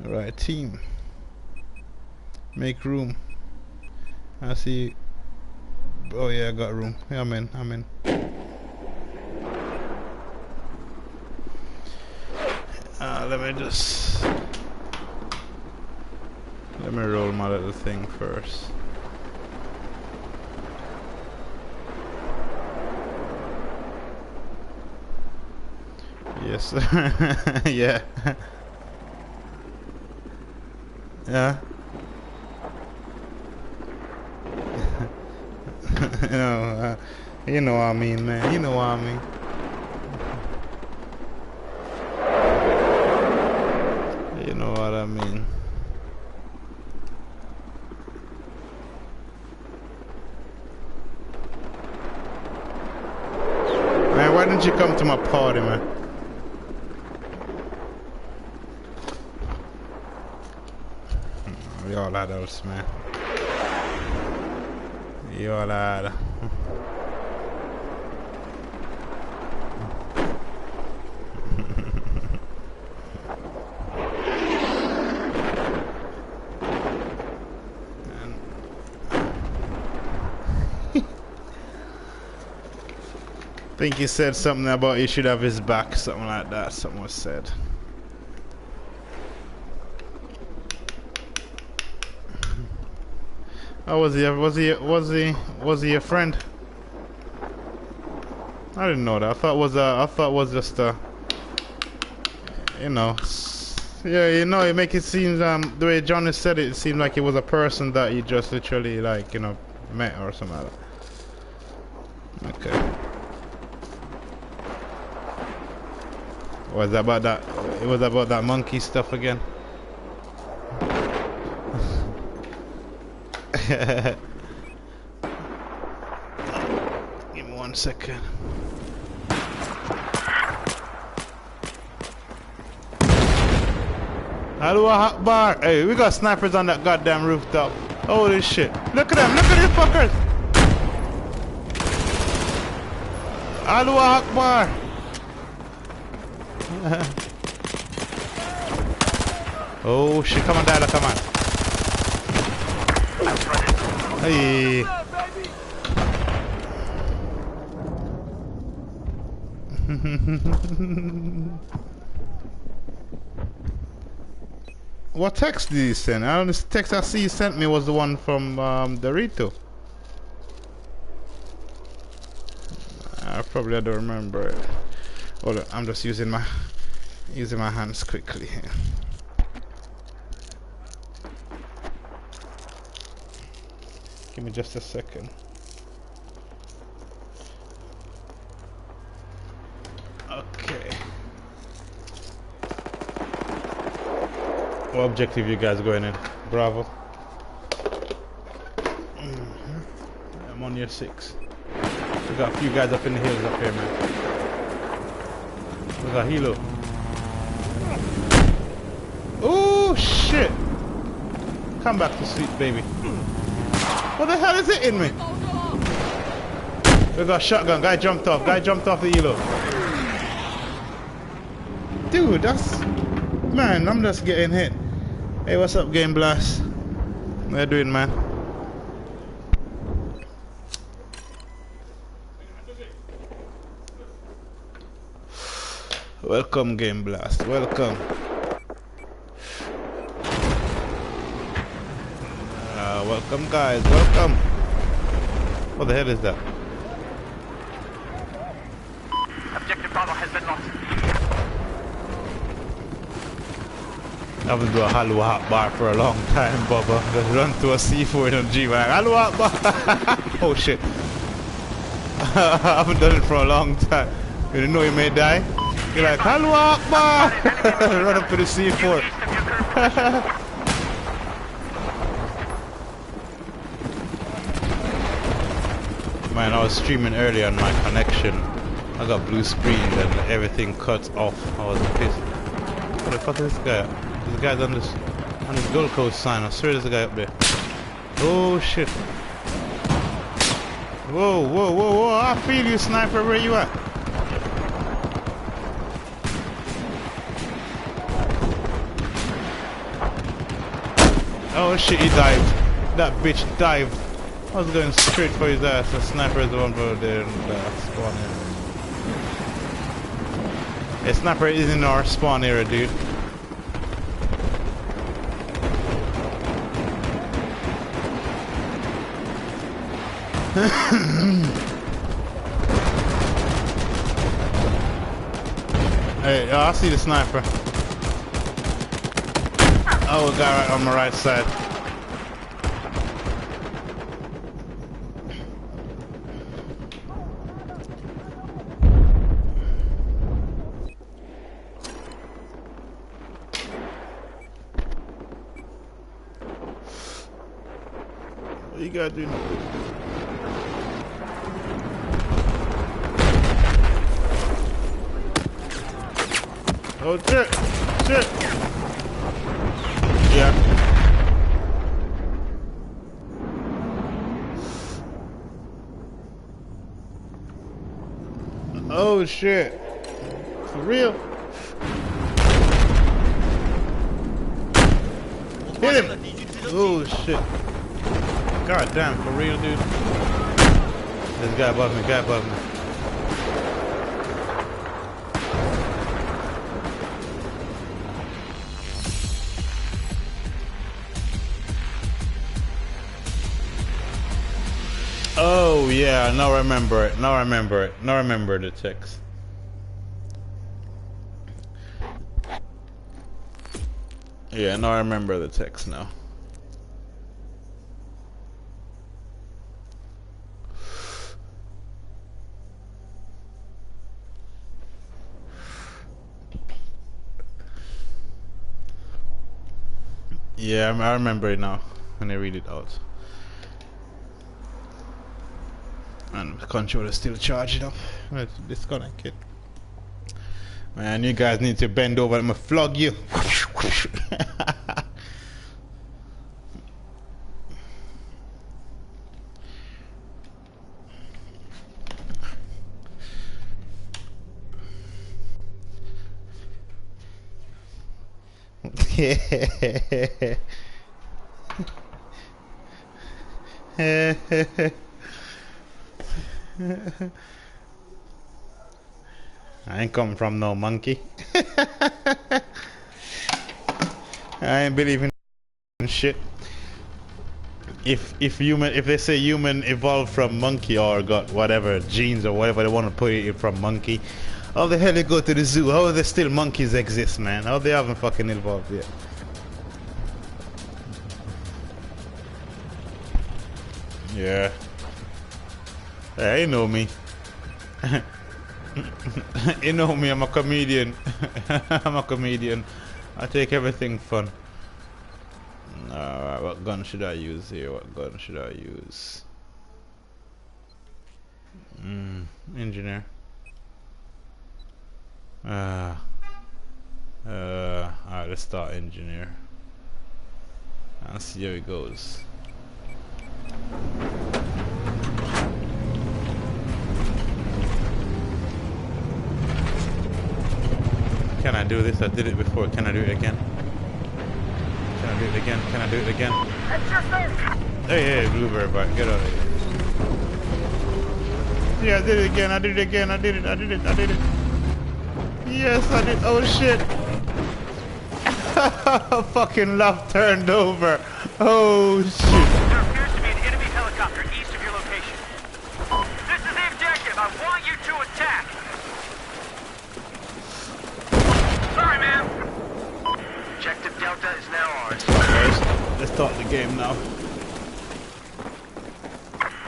Alright, team. Make room. I see. Oh yeah, I got room. Yeah, I'm in. I'm in. Let me roll my little thing first. Yes, sir. Yeah. Yeah. You know what I mean, man. You know what I mean. You know what I mean. Man, why didn't you come to my party, man? We all adults, man. You all had. I think he said something about he should have his back, something like that. Something was said. Oh, was he a friend? I didn't know that. I thought it was just a, you know, yeah, you know, it make it seem the way Johnny said it, it seemed like it was a person that you just literally like, you know, met or something like that. Okay. Was that about that? It was about that monkey stuff again. Give me 1 second. Allahu Akbar. Hey, we got snipers on that goddamn rooftop. Holy shit. Look at them. Look at these fuckers. Allahu Akbar. Oh shit, come on, Dada, come on. Hey. What text did he send? I don't know, the text I see he sent me was the one from Dorito. I probably don't remember it. Hold on, I'm just using my hands quickly here. Give me just a second. Okay. What objective you guys going in? Bravo. I'm on year 6. We got a few guys up in the hills up here, man. We got Hilo. Oh shit! Come back to sleep, baby. What the hell is it in me? We got shotgun. Guy jumped off. Guy jumped off the Hilo. Dude, that's... Man, I'm just getting hit. Hey, what's up, Game Blast? What you doing, man? Welcome, Game Blast. Welcome. Welcome, guys. Welcome. What the hell is that? Objective Bravo has been lost. I haven't done a Allahu Akbar for a long time, Bubba. Just run to a C4 in a G-Wag. Allahu Akbar! Oh shit. I haven't done it for a long time. You know you may die. You're like, Allahu Akbar! Run up to the C4. Man, I was streaming earlier on my connection. I got blue screen and everything cut off. I was pissed. What the fuck is this guy? This guy's on this Gold Coast sign. I swear there's a guy up there. Oh shit. Whoa, whoa, whoa, whoa. I feel you, sniper. Where you at? Oh shit, he dived. That bitch dived. I was going straight for his ass. The sniper is the one over there in the spawn area. A sniper is in our spawn area, dude. Hey, I see the sniper. Oh, guy right on my right side. What you gotta do? Oh shit! Shit! Yeah. Oh shit! For real? Hit him! Oh shit! God damn, for real, dude. There's a guy above me, guy above me. Oh yeah, now I remember it. Now I remember it. Now I remember the text. Yeah, now I remember the text now. Yeah, I remember it now when I read it out. And the controller's still charging up. Let's disconnect it. Man, you guys need to bend over. I'm gonna flog you. I ain't come from no monkey. I ain't believing in shit. If they say human evolved from monkey or got whatever genes or whatever they want to put it from monkey, how the hell they go to the zoo? How there still monkeys exist, man? How they haven't fucking evolved yet? Yeah. Hey, you know me. You know me, I'm a comedian. I'm a comedian. I take everything fun. Alright, what gun should I use here? What gun should I use? Engineer. Alright, let's start engineer. And see how it goes. Can I do this? I did it before. Can I do it again? Can I do it again? Can I do it again? Hey, blueberry bite, get out of here. Yeah, I did it again. I did it again. I did it. Yes, I did. Oh shit. Fucking love turned over. Oh shit. There appears to be an enemy helicopter east of your location. This is the objective. I want you to attack. Sorry, ma'am. Objective Delta is now ours. Let's start the game now.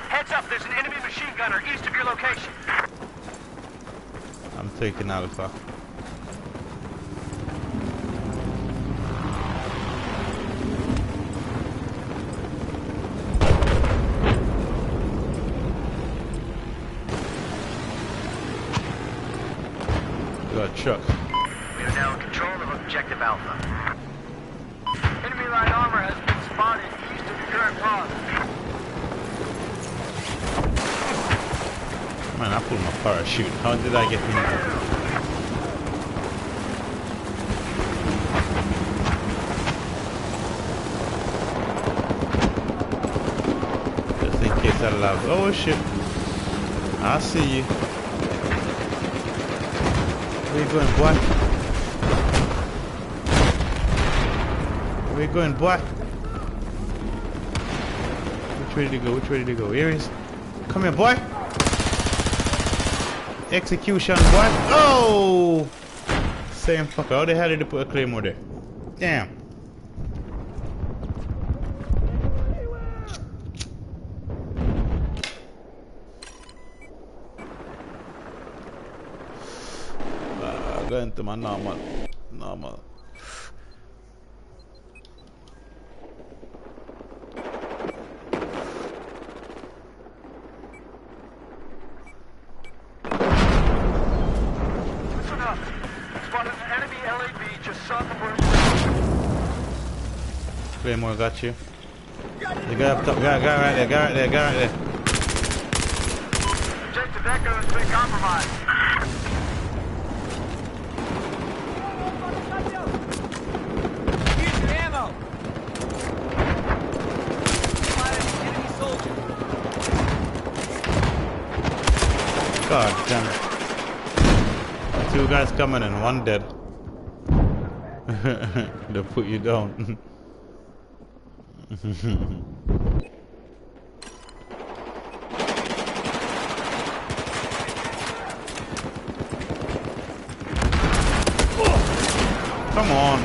Heads up, there's an enemy machine gunner east of your location. I'm taking Alpha. Got a truck. We are now in control of objective Alpha. Enemy light armor has been spotted east of your current pod. Man, I pulled my parachute. How did I get in there? data lab. Oh shit. I see you. Where you going, boy? Where you going, boy? Which way did he go? Which way did he go? Here he is. Come here, boy. Execution, boy. Oh! Same fucker. How the hell did he put a claymore there? Damn. Go into my normal. Claymore got you. The guy up top, guy right there, guy right there. Objective Echo has been compromised. Use your ammo. Spotted enemy soldier. God damn it. 2 guys coming in, 1 dead. They put you down. Come on.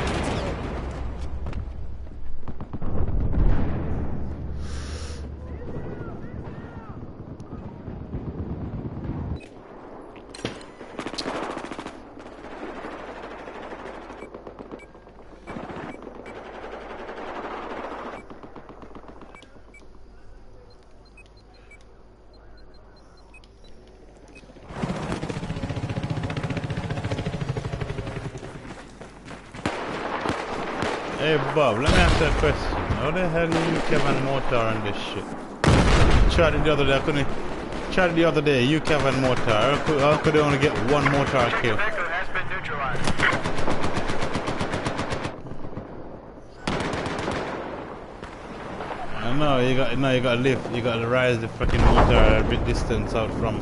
Hey Bob, let me ask you a question. How the hell did you Kevin Motor on this shit? Tried it the other day, I couldn't. Tried it the other day, you Kevin Motor. How could they only get 1 mortar kill? Echo has been neutralized. I know you got to lift. You got to rise the fucking motor a bit distance out from.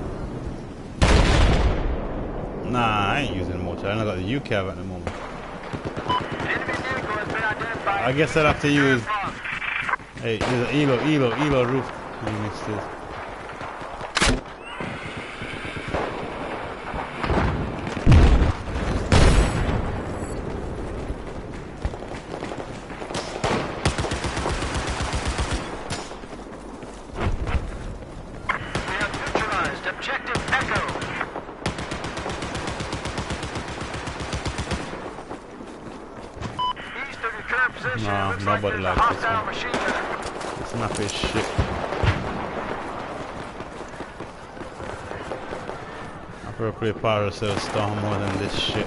Nah, I ain't using motor. I only got the UCAV at the moment. I guess I'll have to use. Hey, there's an ELO roof. You missed this. We have neutralized Objective Echo. East of your current position, Nah, looks like nobody there's a likes this hostile one. machine gunner. It's not this shit. I prefer play Power Cell Storm more than this shit.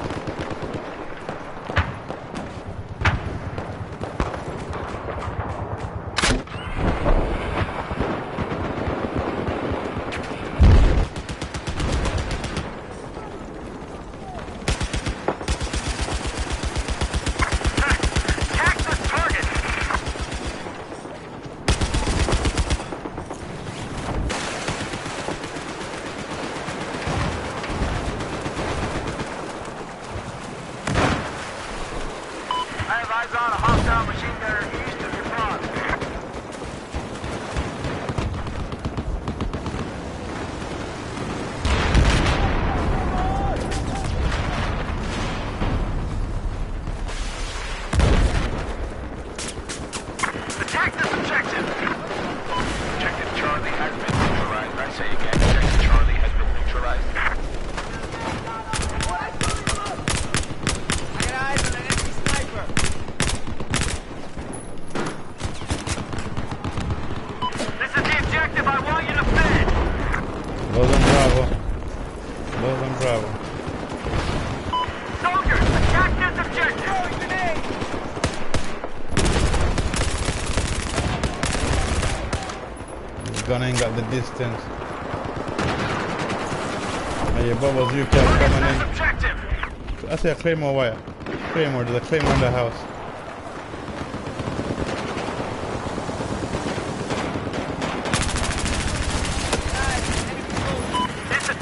Attack this target. I have eyes on a hostile machine gunner east of your front. Attack this objective! Objective Charlie has been neutralized. I say again, Objective Charlie has been neutralized. I got eyes on an enemy sniper. This is the objective I want you to finish! Those on Bravo. Those on Bravo. Soldiers, attack this objective! This gun ain't got the distance. Hey, your bubbles, you kept coming This in. objective! I see a claymore wire. Claymore, there's a claymore in the house.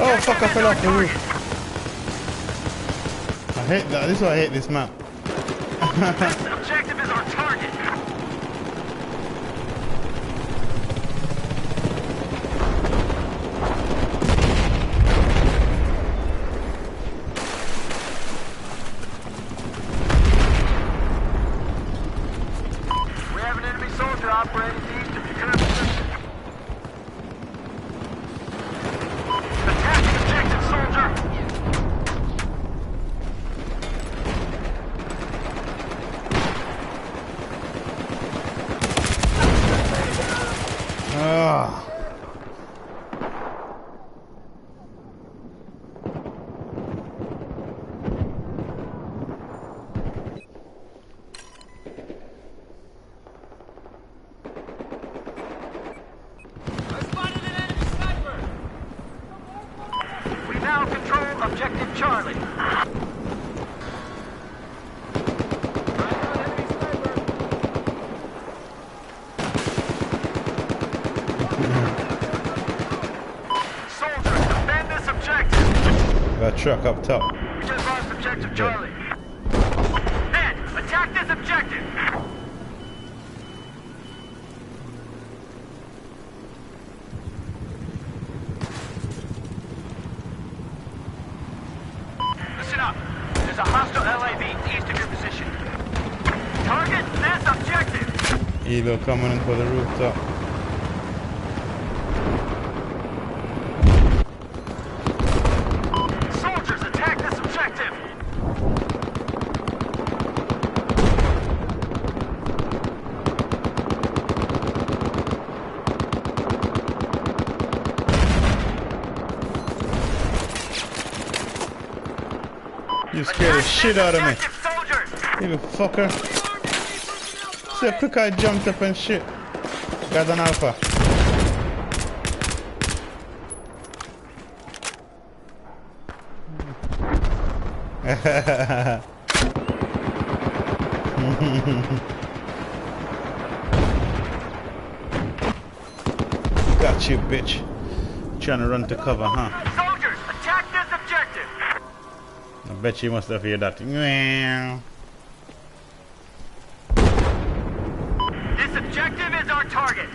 Oh fuck, I fell off the roof. I hate that. This is why I hate this map. This objective is our target. We have an enemy soldier operating east of your current position. Attack the objective, soldier! Ah. I spotted an enemy sniper! We now control objective Charlie. Soldiers, defend this objective. Got a truck up top. We just lost objective Charlie. Men, attack this objective. Listen up. There's a hostile LAV east of your position. Target this objective. Elo coming in for the rooftop. Soldiers, attack this objective. You scared the shit out of me. Objective, soldiers. You fucker. See how quick I jumped up and shit. Got an alpha. Got you, bitch. Trying to run to cover, huh? Soldiers, attack this objective. I bet you must have heard that. Meow. This objective is our target.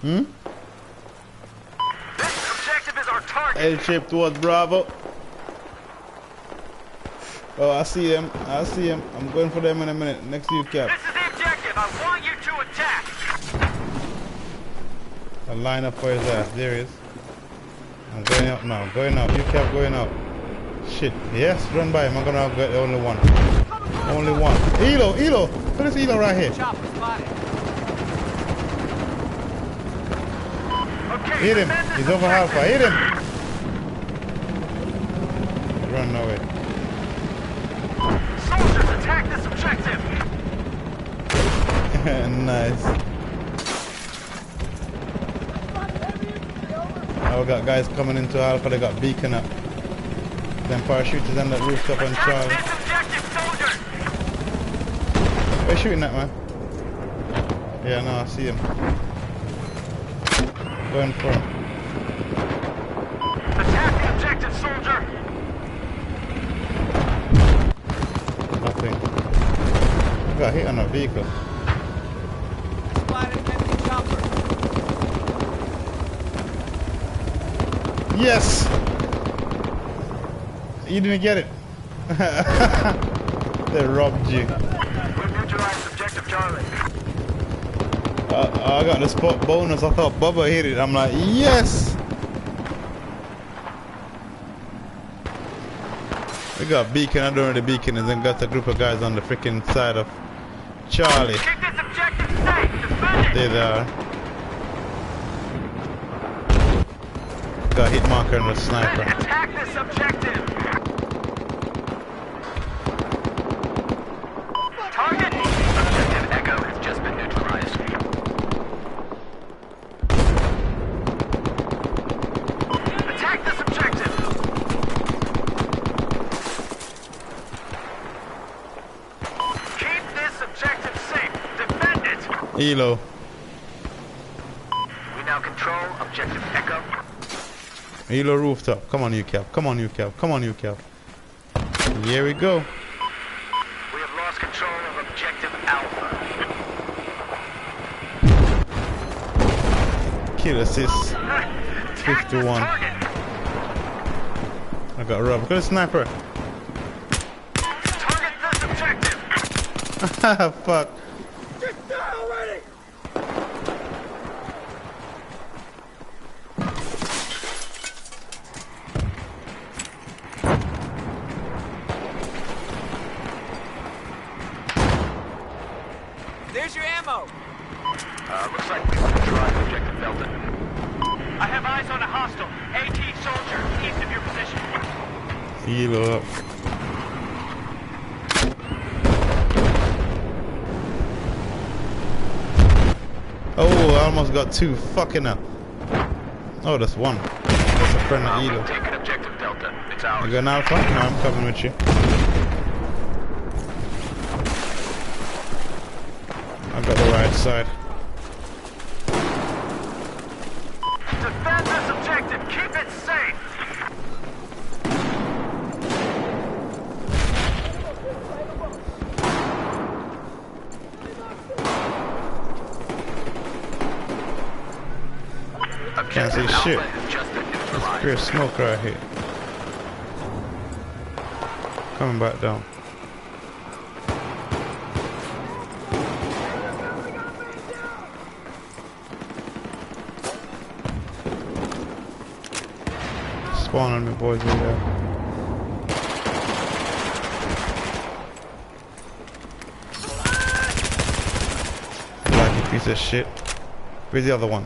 Hmm? This objective is our target. L shape towards Bravo. Oh, I see him. I see him. I'm going for them in a minute. Next to you, Cap. This is the objective. I want you to attack. I'll line up for his ass. There he is. I'm going up now. Going up. You Cap going up. Shit. Yes, run by him. I'm gonna get the only one. Only one. Elo, Elo. Put this Elo right here. Chopper spotted. Okay, Hit him. defend this He's over objective. Alpha. Hit him. Run away. Soldiers, attack this objective. Nice. Now we got guys coming into Alpha. They got beacon up. Then parachuters on that rooftop on Attack Charlie. this objective, soldiers. Where you shooting at, man? Yeah, no, I see him. Going for him. Attack the objective, soldier. Nothing. Got hit on a vehicle. Spotted an enemy chopper. Yes! You didn't get it. They robbed you. We've neutralized objective Charlie. I got the spot bonus. I thought Bubba hit it. I'm like, yes! We got beacon. I don't know where the beacon is. And got a group of guys on the freaking side of Charlie. Keep this objective safe. Defend it. There they are. Got hit marker and a sniper. Attack this objective. Target. Objective Echo has just been neutralized. Attack this objective. Keep this objective safe. Defend it. Elo. We now control objective Echo. Hilo rooftop. Come on, you cap. Come on, you cap. Come on, you cap. Here we go. We have lost control of objective Alpha. Kill assist. 51. I got robbed. Look at the sniper. Target this objective. Fuck. Get down already! There's your ammo. Looks like we've neutralized objective Delta. I have eyes on a hostile AT soldier east of your position. Hilo up. Oh, I almost got two. Fucking hell. Oh, that's one. That's a friend of Hilo. Taking objective Delta. It's You ours. got an alpha? No, I'm coming with you. I got the right side. Defend this objective. Keep it safe. Can't see Objective shit. Alpha is just been neutralized. There's smoke right here. Coming back down. Spawn on me, boys. Over there. Lucky piece of shit. Where's the other one?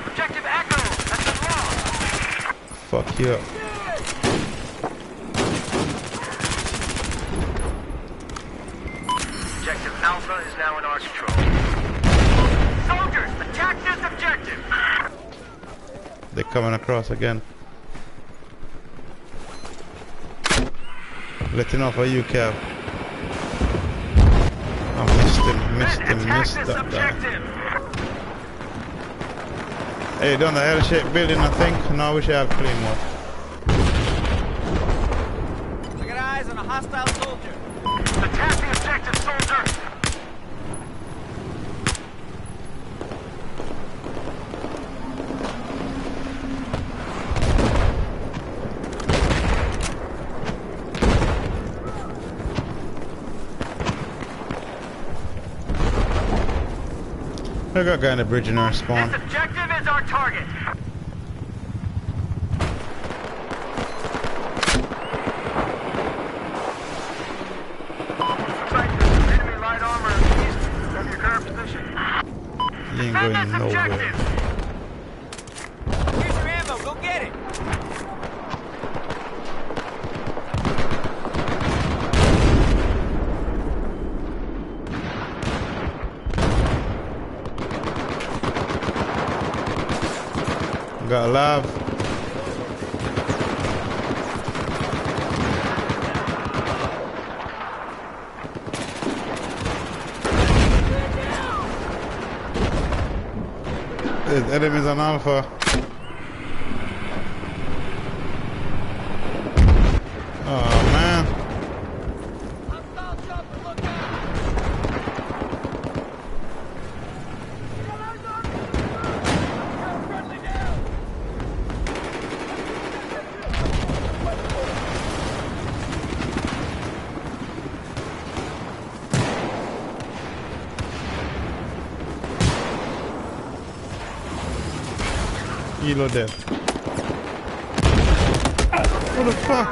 Objective Echo has been lost. Fuck you up. Objective Alpha is now in our control. Soldiers, attack this objective. They're coming across again. Letting off a UCAV. I missed Attack this that guy. objective. Hey, down the L-shaped building, I think. No, we should have Claymore. I got eyes on a hostile soldier. Attack the objective, soldier. I got a guy in the bridge in our spawn. This objective is our target. Looks like there's enemy light armor east of your current position. He ain't Defend going this nowhere. objective. Here's your ammo. Go get it. Got a lab. There's enemies on Alpha. Oh man. Hostile chopper, look out! Friendly down! Hilo dead. What the fuck?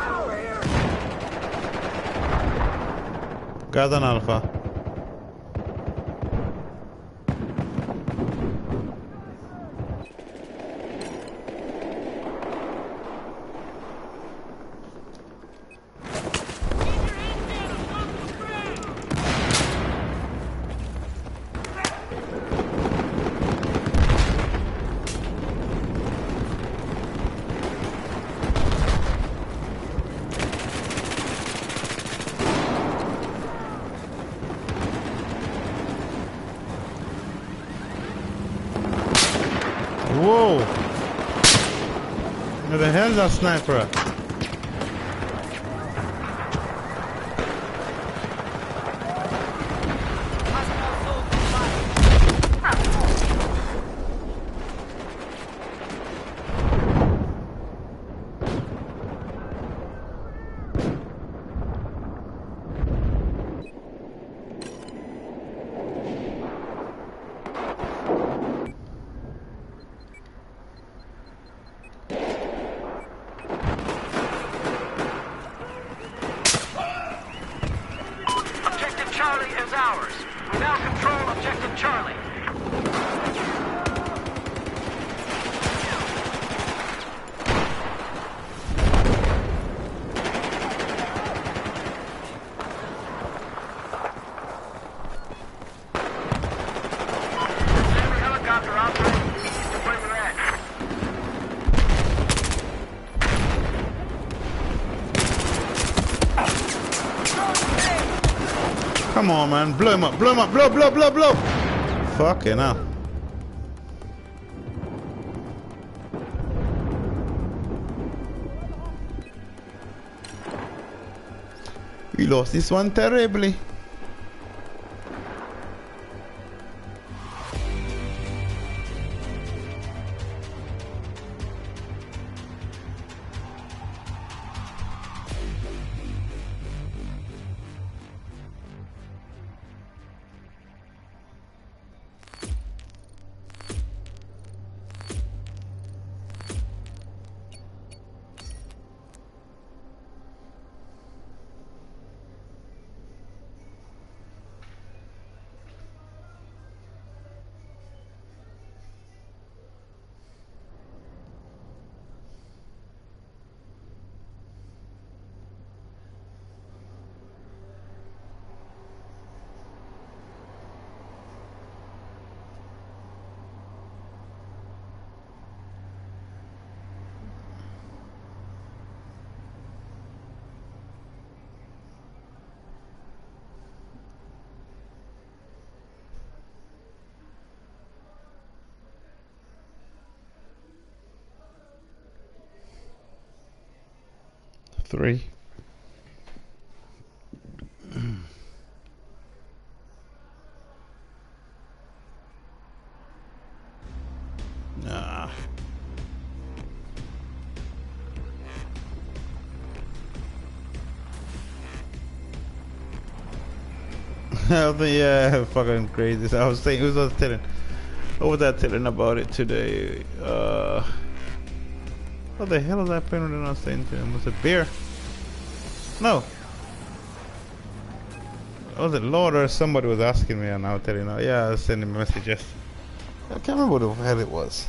Guys on Alpha. Whoa! Where the hell's that sniper at? Hostile soldier spotted. Objective Charlie is ours. We now control Objective Charlie. Enemy helicopter operating east of where you're at. Come on, man. Blow him up. Blow him up. Blow, blow, blow, blow. Fucking hell. We lost this one terribly. Three. Nah. Yeah, fucking crazy. I was saying, who was telling? What was I telling about it today? What the hell was I playing when I was saying to him? Was it beer? No. Was it Lord or somebody was asking me and I was telling him, yeah, I was sending messages. I can't remember what the hell it was.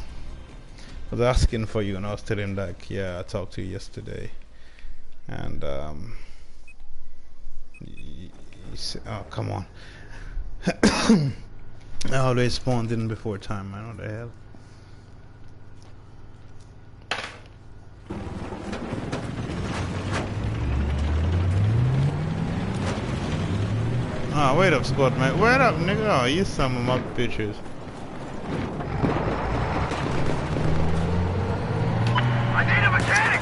I was asking for you and I was telling him like, yeah, I talked to you yesterday. And you said, oh, come on. I always spawned in before time, man. What the hell? Ah, wait up, squad, mate. Wait up, nigga. Oh, you some of my bitches. I need a mechanic!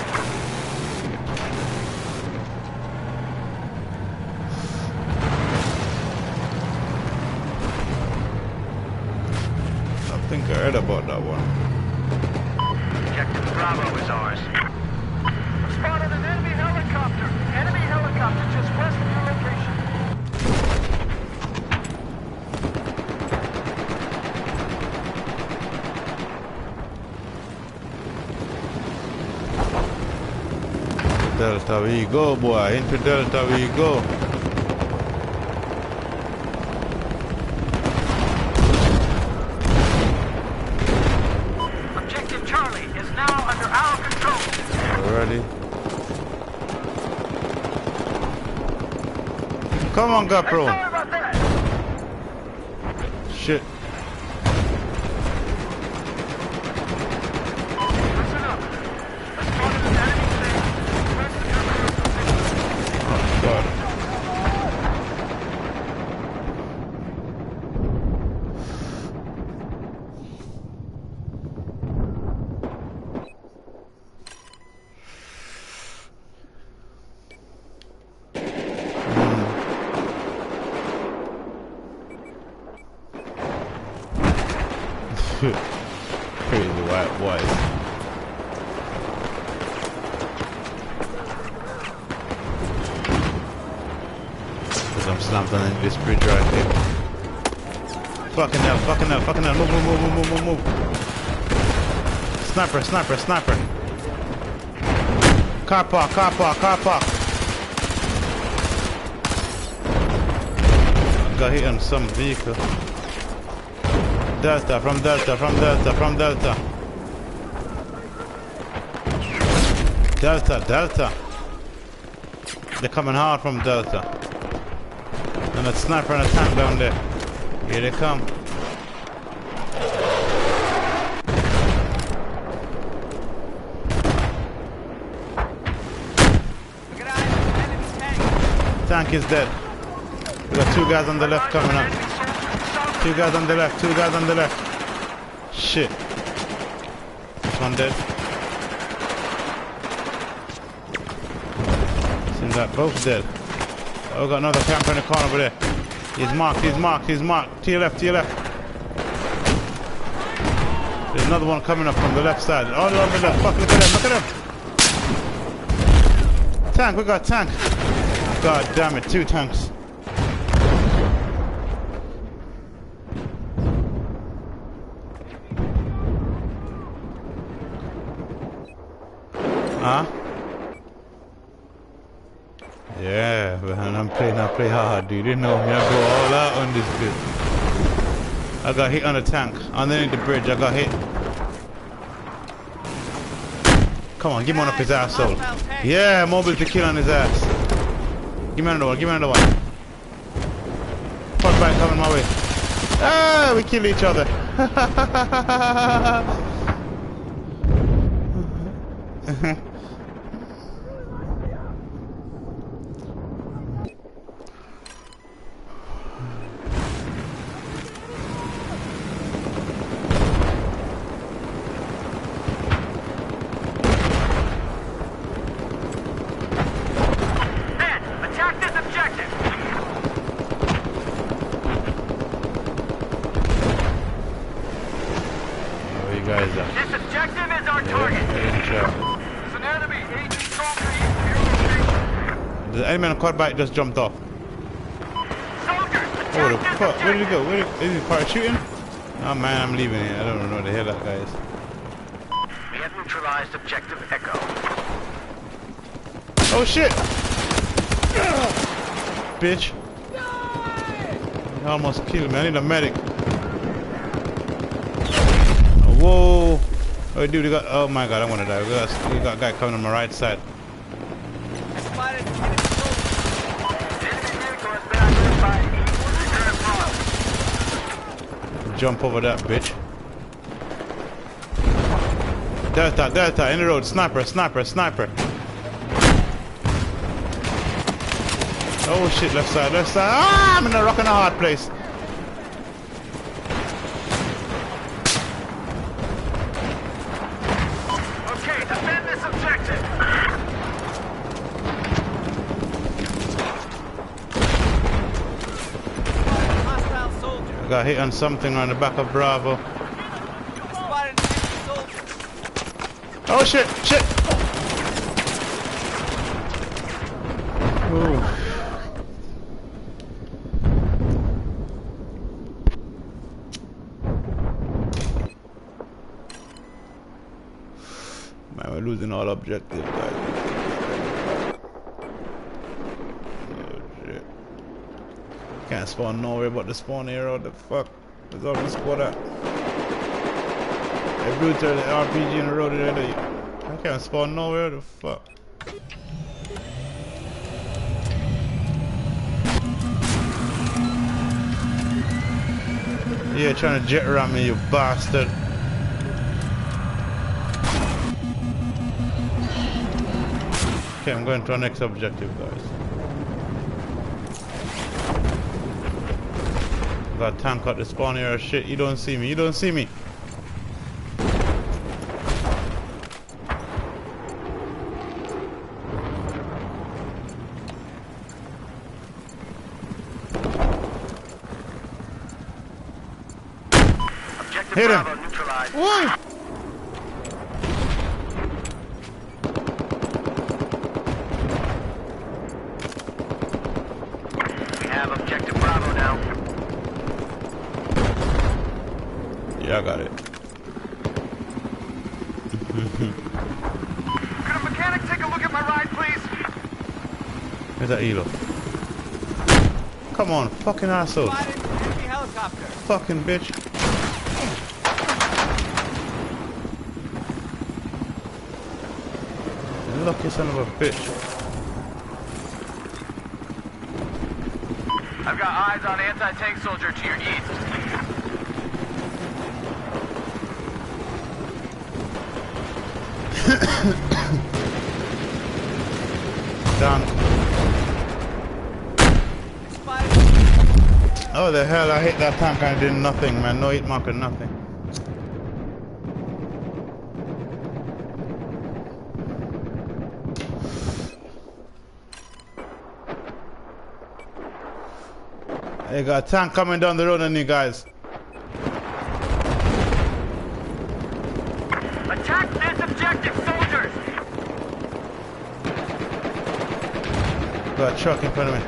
I think I heard about that one. Objective Bravo is ours. Spotted an enemy helicopter. Enemy helicopter just west of your location. Delta we go, boy. Into Delta we go. Objective Charlie is now under our control. Ready? Come on, GoPro. Sorry about that. Shit. Listen up. I spotted an enemy plane west of your current position. Oh, God. Crazy white boys. Cause I'm slammed on this bridge right here. Fucking hell, fucking hell, fucking hell. Move, move, move, move, move, move, move. Sniper, sniper, sniper. Car park, car park, car park. I got hit on some vehicle. Delta, from Delta, from Delta, from Delta. Delta, Delta. They're coming hard from Delta. And a sniper and a tank down there. Here they come. Tank is dead. We got two guys on the left coming up. Two guys on the left, two guys on the left. Shit. This one dead. Seems like both dead. Oh, we got another camper in the corner over there. He's marked, he's marked, he's marked. To your left, to your left. There's another one coming up from the left side. All on the left. Fuck, look at them, look at them. Tank, we got tank. God damn it, two tanks. Huh? Yeah, man, I play hard, dude. You know me, I go all out on this bit. I got hit on the tank. Underneath the bridge, I got hit. Come on, give me one up his asshole. Yeah, mobile to kill on his ass. Give me another one, give me another one. Fuck back coming my way. Ah, we kill each other. This objective is our target. There's an enemy. 80 strong to the enemy on the quad bike just jumped off. Soldiers, oh, the fuck? Where did he go? Is he parachuting? Oh man, I'm leaving here. I don't know what the hell that guy is. We have neutralized objective Echo. Oh shit! Bitch. He almost killed me. I need a medic. Whoa! Oh dude, he got, oh my god, I'm gonna die. We got a guy coming on my right side. I spotted an enemy soldier. Jump over that bitch. Delta, Delta, in the road. Sniper, sniper, sniper. Oh shit, left side, left side. Ah, I'm in a rock and a hard place. Okay, defend this objective. Hostile soldier. I got hit on something on the back of Bravo. I spotted an enemy soldier. Oh shit, shit. Ooh. Man, we're losing all objectives, guys. Oh shit. Can't spawn nowhere but the spawn here. What the fuck? Where's all the squad at? They blew to the RPG in the road there. I can't spawn nowhere. The fuck? Yeah, trying to jet around me, you bastard. Okay, I'm going to our next objective, guys. Got a tank at the spawn here. Shit, you don't see me. You don't see me. Objective Hit him. Bravo neutralized. Why? We have Objective Bravo now. Yeah, I got it. Could a mechanic take a look at my ride, please? Where's that Elo? Come on, fucking asshole. Spotted enemy helicopter. Fucking bitch. Lucky son of a bitch. I've got eyes on anti-tank soldier to your east. Down. Spotted. Oh the hell, I hit that tank and I did nothing, man. No hit marker, nothing. They got a tank coming down the road on you guys. Attack this objective, soldiers! Got a truck in front of me.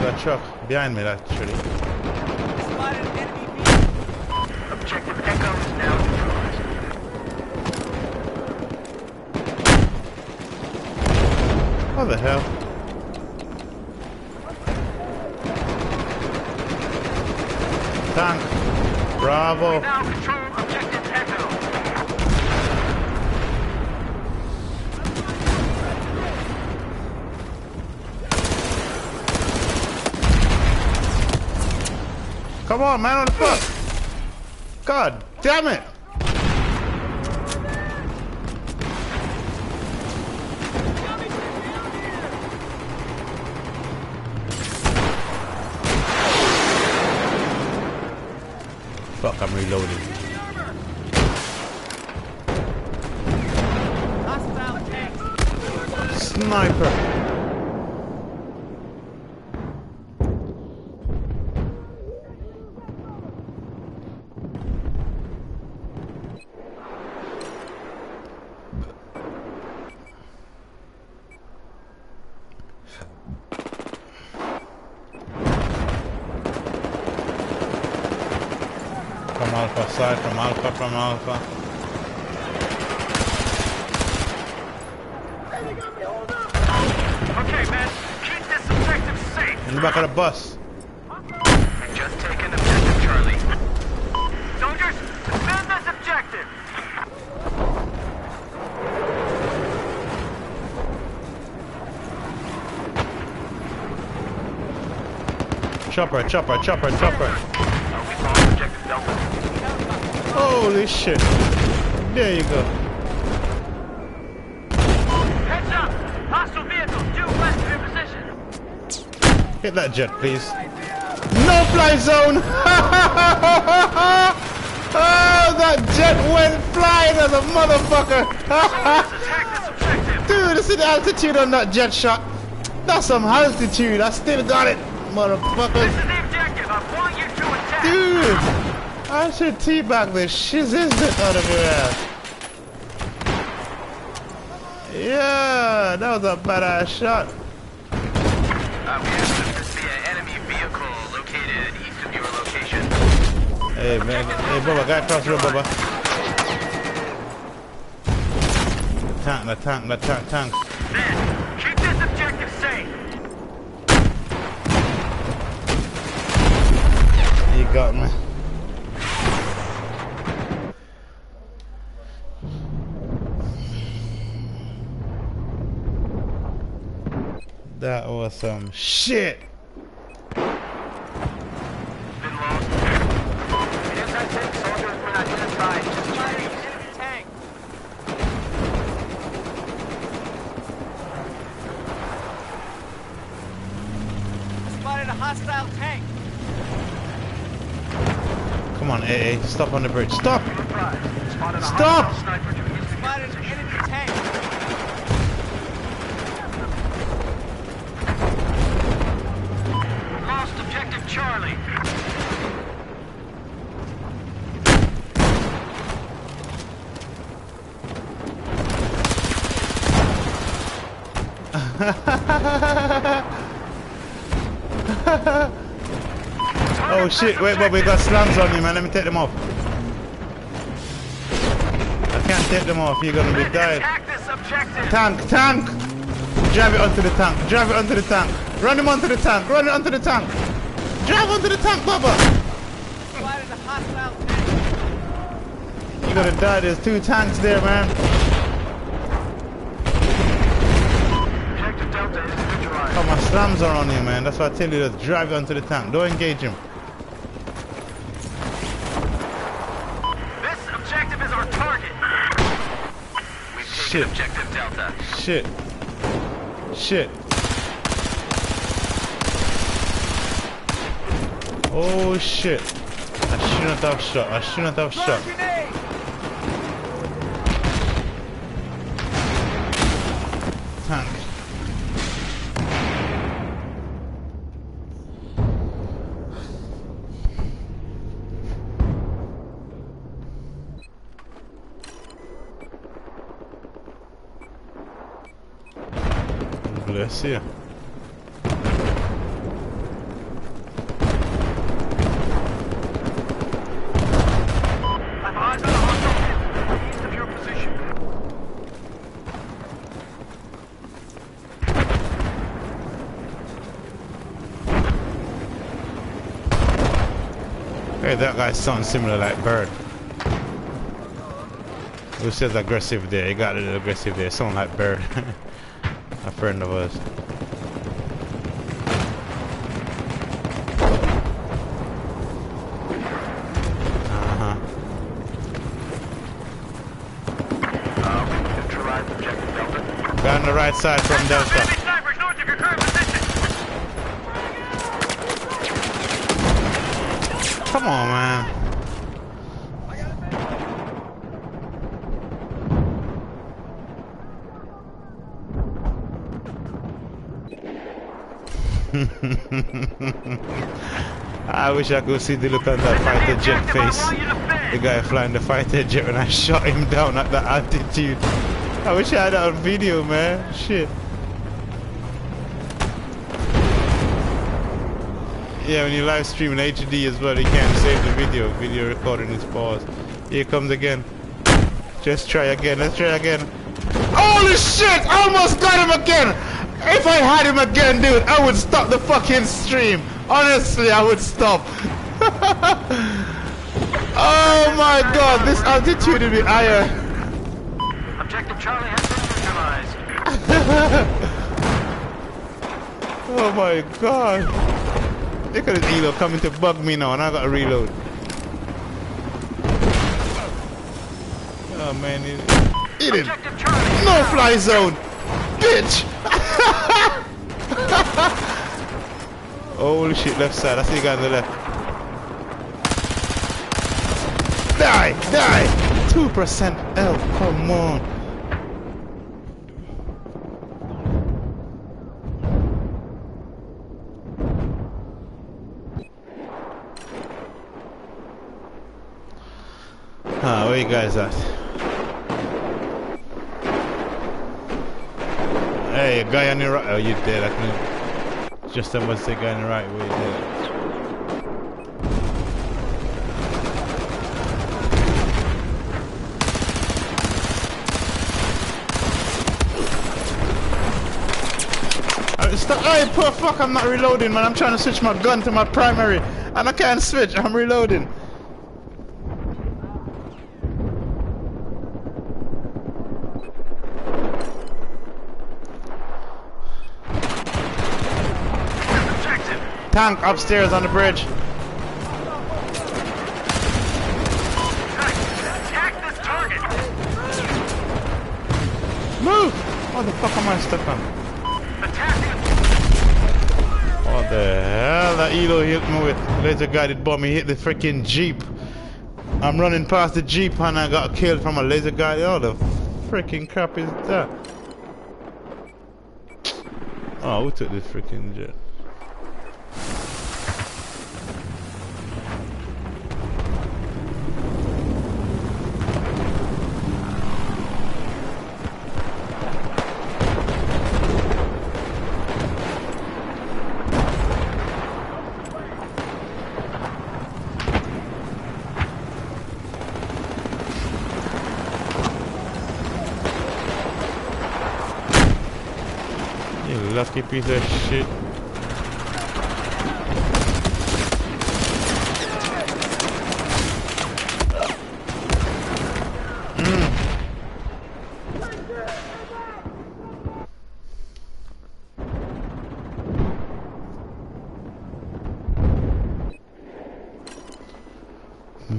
Got a truck behind me, actually. Spotted enemy vehicle. Objective Echo is now neutralized. What the hell? Tank. Bravo. Now control Objective Echo. Come on, man, on the fuck. God damn it. Fuck, I'm reloading. Hostile tank. Sniper. From Alpha side, from Alpha, from Alpha. Okay, men, keep this objective safe. In the back of the bus. We've just taken Objective Charlie. Soldiers, defend this objective. Chopper, chopper, chopper, chopper. We lost Objective Delta. Holy shit. There you go. Heads up! Hostile vehicle due west of your position. Hit that jet, please. No fly zone! Oh, that jet went flying as a motherfucker! Attack this objective. Dude, this is the altitude on that jet shot. That's some altitude. I still got it, motherfuckers. This is the objective. I want you to attack. Dude, I should teabag the shizzit out of your ass. Yeah, that was a badass shot. We have to see an enemy vehicle located east of your location. Hey, man. Hey, Bubba, guy across the road, Bubba. Tank. Then, keep this objective safe. You got me. That was some shit. Been lost. Anti-tank soldiers were identified. Just Spotted enemy tank. Spotted a hostile tank. Come on, AA. Stop on the bridge. Stop! Spotted a Stop! hostile sniper to east of your Spotted position. enemy tank. Lost Objective Charlie. Oh shit, wait, but we got slams on you, man. Let me take them off. I can't take them off, you're gonna be dying. Attack this objective. Tank, tank! Drive it onto the tank, drive it onto the tank. Run him onto the tank, run it onto the tank. Drive onto the tank, Bubba! Spotted a hostile tank. You're gonna die, there's 2 tanks there, man. Objective Delta is neutralized. Oh, my slams are on you, man. That's why I tell you to drive it onto the tank. Don't engage him. This objective is our target. We've Shit. taken objective Delta. Shit. Shit. Oh shit. I shouldn't have shot. I shouldn't have shot. Grenade! Tank. Bless you. I've eyes on a hostile east of your position. Hey, that guy sounds similar like Bird. Who says aggressive there? He got a little aggressive there. Sound like Bird. A friend of ours. Neutralize objective Delta. Guy on the right side from Delta. Enemy snipers north of your current position. Come on, man. I wish I could see the look on that fighter jet face. The guy flying the fighter jet when I shot him down at that altitude. I wish I had that on video, man. Shit. Yeah, when you live stream in HD as well, you can't save the video. Video recording is paused. Here comes again. Just try again. Let's try again. Holy shit! I almost got him again! If I had him again, dude, I would stop the fucking stream. Honestly, I would stop. Oh my god, this altitude would be higher. Objective Charlie has been neutralized. Oh my god. Look at this Elo coming to bug me now and I gotta reload. Oh man, hit him. Objective Charlie. No fly zone. Bitch. Holy shit, left side. I see the guy on the left. Die! Die! 2% health, come on. Where you guys at? Hey, a guy on the right. Oh, you dead. I can just about to say guy on the right. Where you dead? Stop. Hey, poor fuck, I'm not reloading, man. I'm trying to switch my gun to my primary. And I can't switch. I'm reloading. Tank upstairs on the bridge. Attack this target. Move! What the fuck am I stuck on? Attack. What the hell? That Elo hit me with laser guided bomb. He hit the freaking Jeep. I'm running past the Jeep and I got killed from a laser guided. Oh, the freaking crap is that? Oh, who took this freaking jet? lucky piece of shit.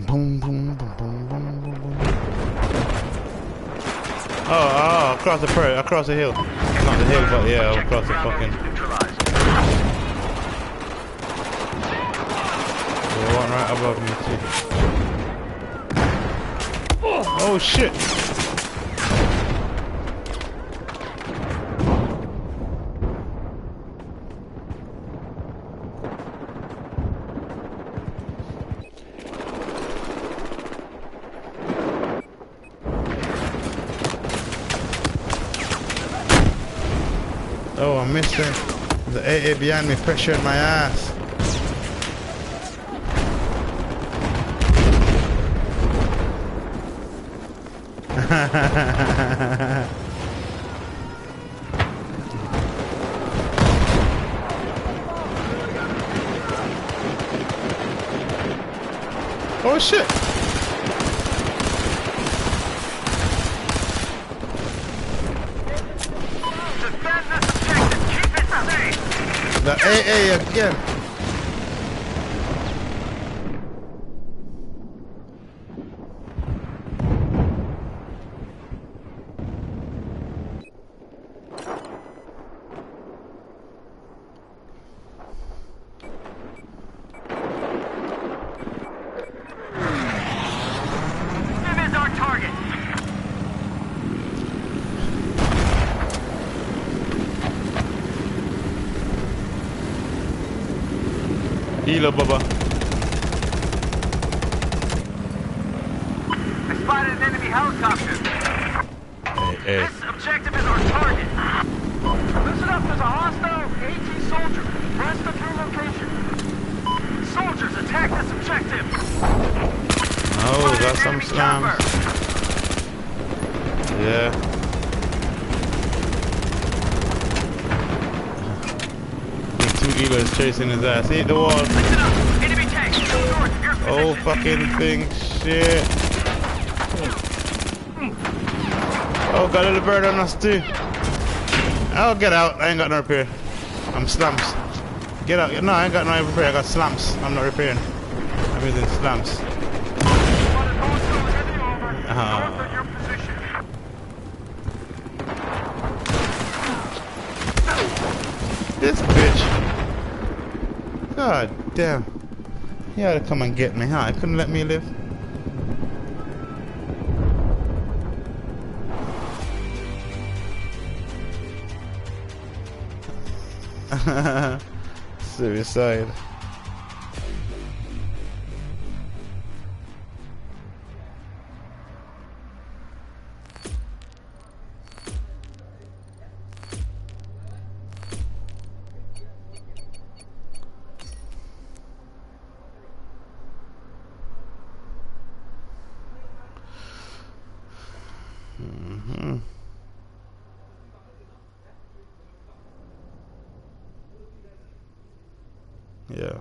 Boom, boom, boom, boom, boom, boom, boom. Oh, across the hill. Not the hill, but yeah, across the fucking. There's one right above me too. Oh shit! Oh, I missed it. The AA behind me pressured my ass. Oh shit! The AA again. Him is our target. Hilo, Baba. I spotted an enemy helicopter. Hey. This objective is our target. Listen up, there's a hostile AT soldier west of your location. Soldiers, attack this objective. Oh, Spotted got an some enemy slams. chopper. Yeah. Two Eagles chasing his ass. Hit the wall. Listen up, enemy tank, to the north of your Oh, position. fucking thing. Shit. Oh, got a little bird on us too. Oh, get out. I ain't got no repair. I'm slams. Get out. No, I ain't got no repair. I got slams. I'm not repairing. I'm using slams. Spotted hostile enemy over north of your position. This bitch. God damn. He had to come and get me, huh? He couldn't let me live. Suicide. Yeah.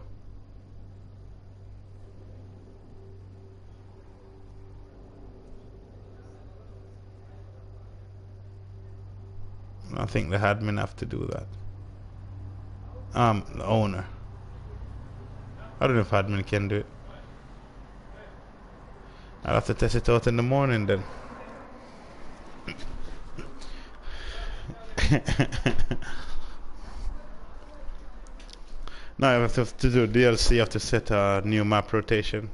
I think the admin have to do that. The owner. I don't know if admin can do it. I'll have to test it out in the morning then. Now I have to do DLC, you have to set a new map rotation.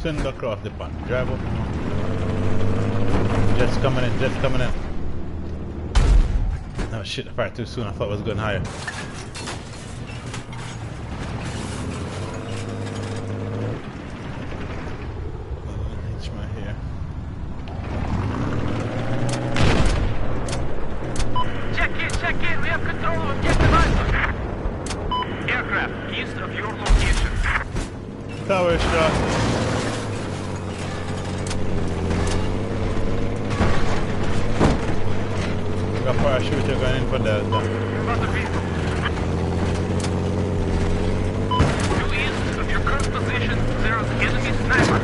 Send across the pond. Drive up. Jet's coming in, jet's coming in. Oh shit, I fired too soon. I thought it was going higher. Hitch my hair. Check in. We have control of objective Alpha. Aircraft east of your location. Tower shot. Got parachuter going in for Delta. About the vehicle. To east of your current position, there is enemy sniper.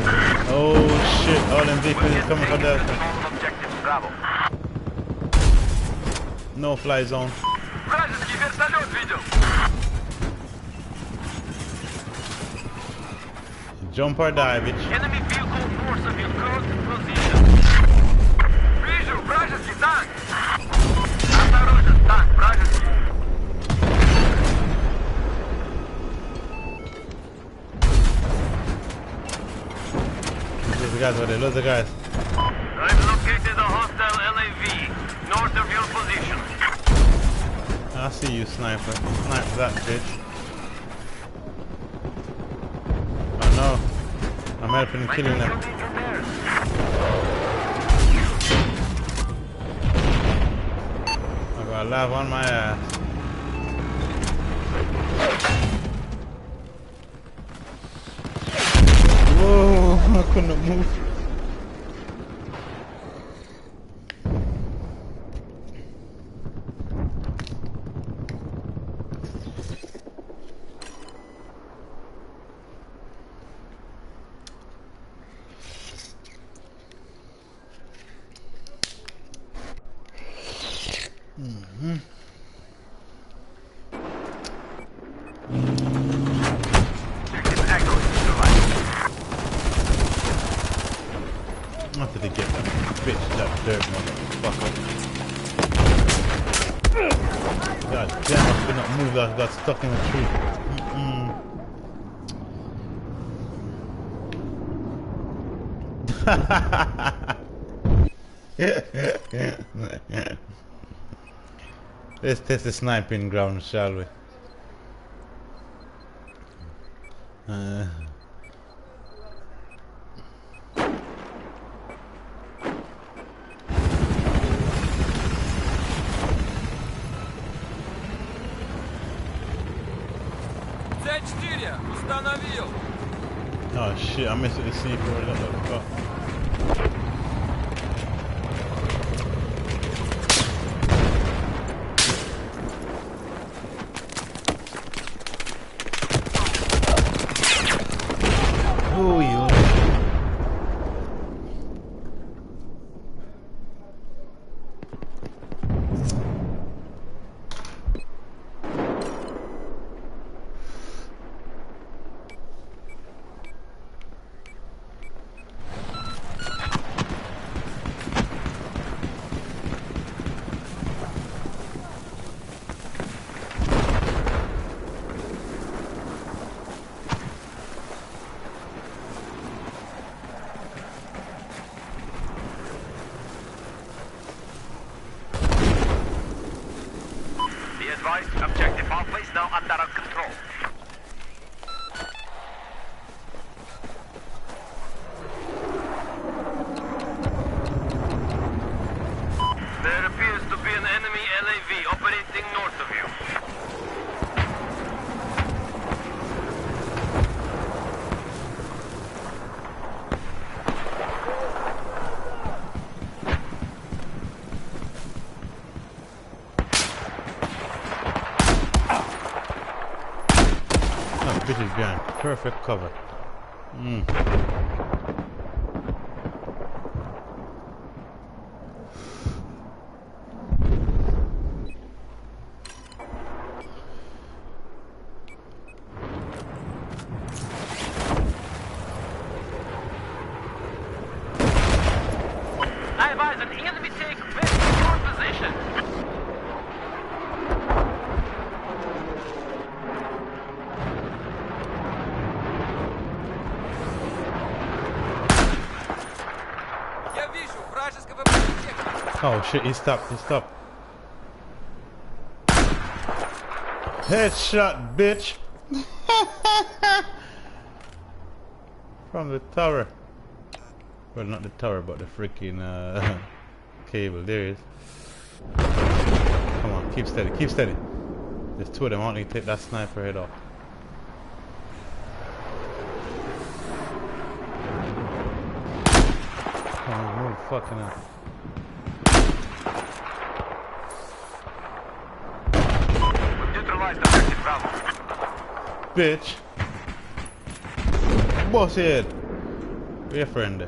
Oh shit, all them vehicles is coming for Delta. Control of objective Bravo. No fly zone. Вражеский вертолет видел. Jump or die, bitch. Enemy vehicle north of your current position. Вижу, вражеский танк. Осторожен, танк, вражеский. Loads of guys over there, loads of guys. I've located a hostile LAV north of your position. I see you, sniper. Snipe that bitch. Oh no. I'm helping him killing them. I got a lav on my ass. Whoa, I couldn't move. After they get that bitch, that dirt motherfucker. God damn, I could not move, I got stuck in a tree. Let's test the sniping ground, shall we? Т-4 установил. Oh shit, I missed the C4. Oh. Oh, you. Objective all place now under our control. There appears to be an enemy LAV operating north of you. Bitch is behind perfect cover. I advise an enemy take very secure position. Oh shit, he stopped, he stopped. Headshot, bitch! From the tower. Well, not the tower, but the freaking cable. There he is. Come on, keep steady, keep steady. There's two of them. I want you to take that sniper head off. Come on, move, fucking hell. Neutralize the objective Bravo. Bitch. Boss head. Be a friend.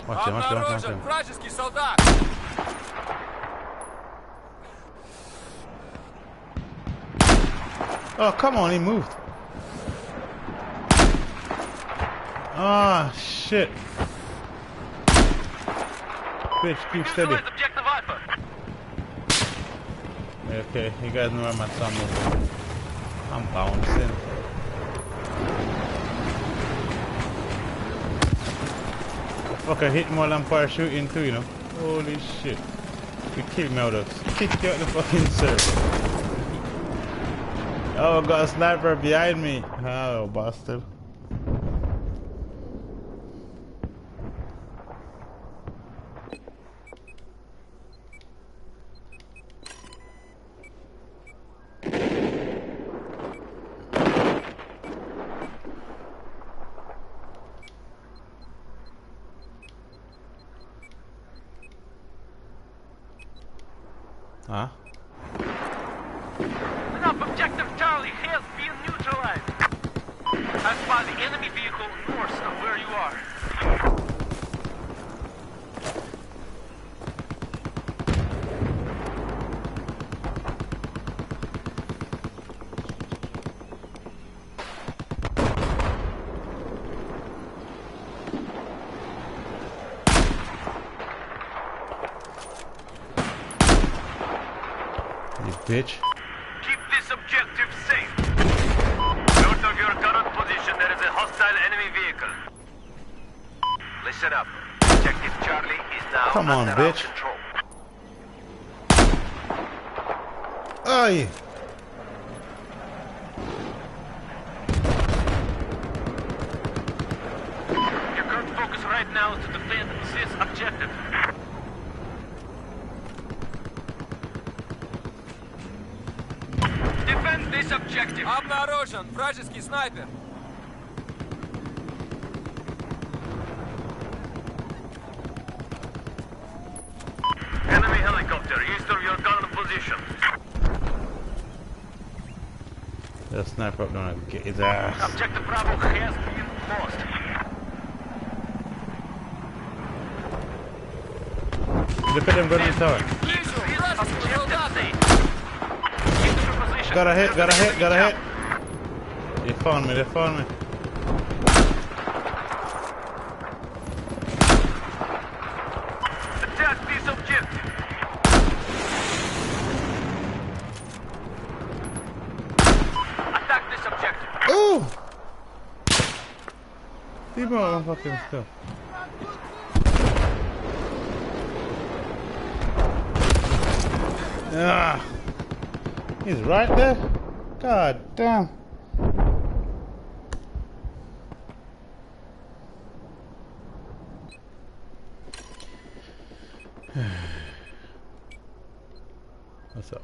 Watch him, watch him, watch him. Вражеский солдат! Oh, come on, he moved. Ah, shit. Bitch, keep steady. Neutralize objective Alpha. Okay, you guys know where my son is. I'm bouncing. Fuck, I hit him while I'm parachuting too, you know. Holy shit. You kicked me out of kick you out the fucking server. Oh, got a sniper behind me. Oh, bastard. Huh? Enough. Objective Charlie has been neutralized. I spot the enemy vehicle north of where you are. You bitch. Keep this objective safe. North of your current position, there is a hostile enemy vehicle. Listen up. Objective Charlie is now Come on, under our bitch. control. Aye. Your current focus right now is to defend this objective. Defend this objective. Обнаружен вражеский снайпер! Enemy helicopter east of your current position. That sniper up there, get his ass. Objective Bravo has been lost. Look at them going in the tower. Вижу вражеского солдата! Keep to your position. Got a hit, got a hit, got a hit. They found me, they found me. Attack this objective. Attack this objective. Ooh! Keep on fucking stuff. Ah! He's right there? God damn. What's up?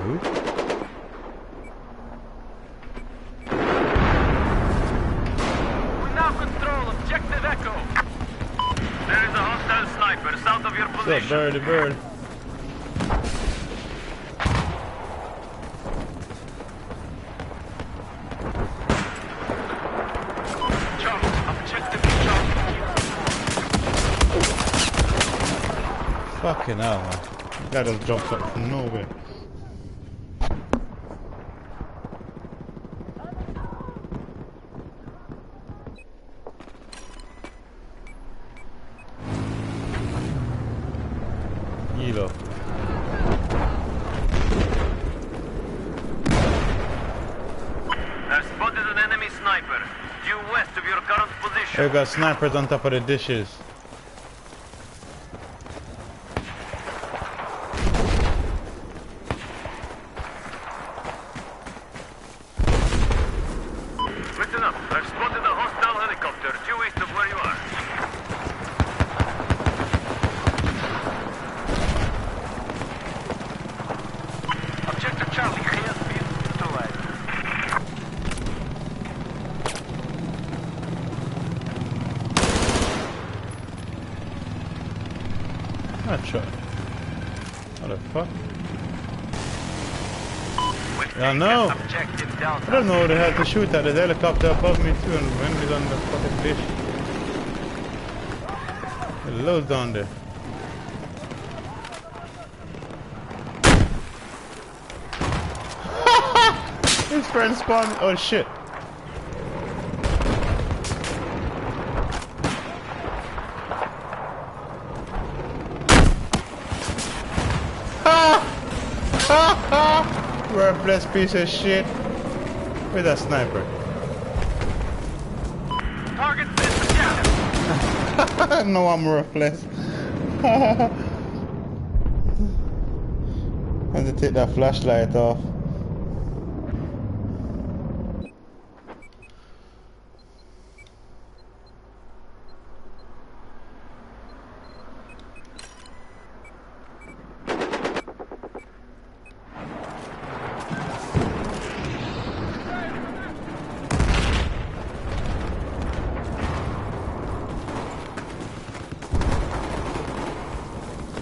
Who? We now control objective Echo. There is a hostile sniper south of your What's up, position. birdie bird? Charlie, objective Charlie. Fucking hell, man. That just jumped up from nowhere. Elo. I've spotted an enemy sniper due west of of your current position. They got snipers on top of the dishes. Listen up. I've spotted a hostile helicopter due east of where you are. Objective Charlie has been neutralized. Not sure. What the fuck? Yeah, no. Objective I down. don't know they had to shoot at. There's a helicopter above me too and when we on the fucking dish. There's loads down there. His friend spawned. Oh shit. Worthless piece of shit. With a sniper. Target down. No, I'm worthless. I had to take that flashlight off.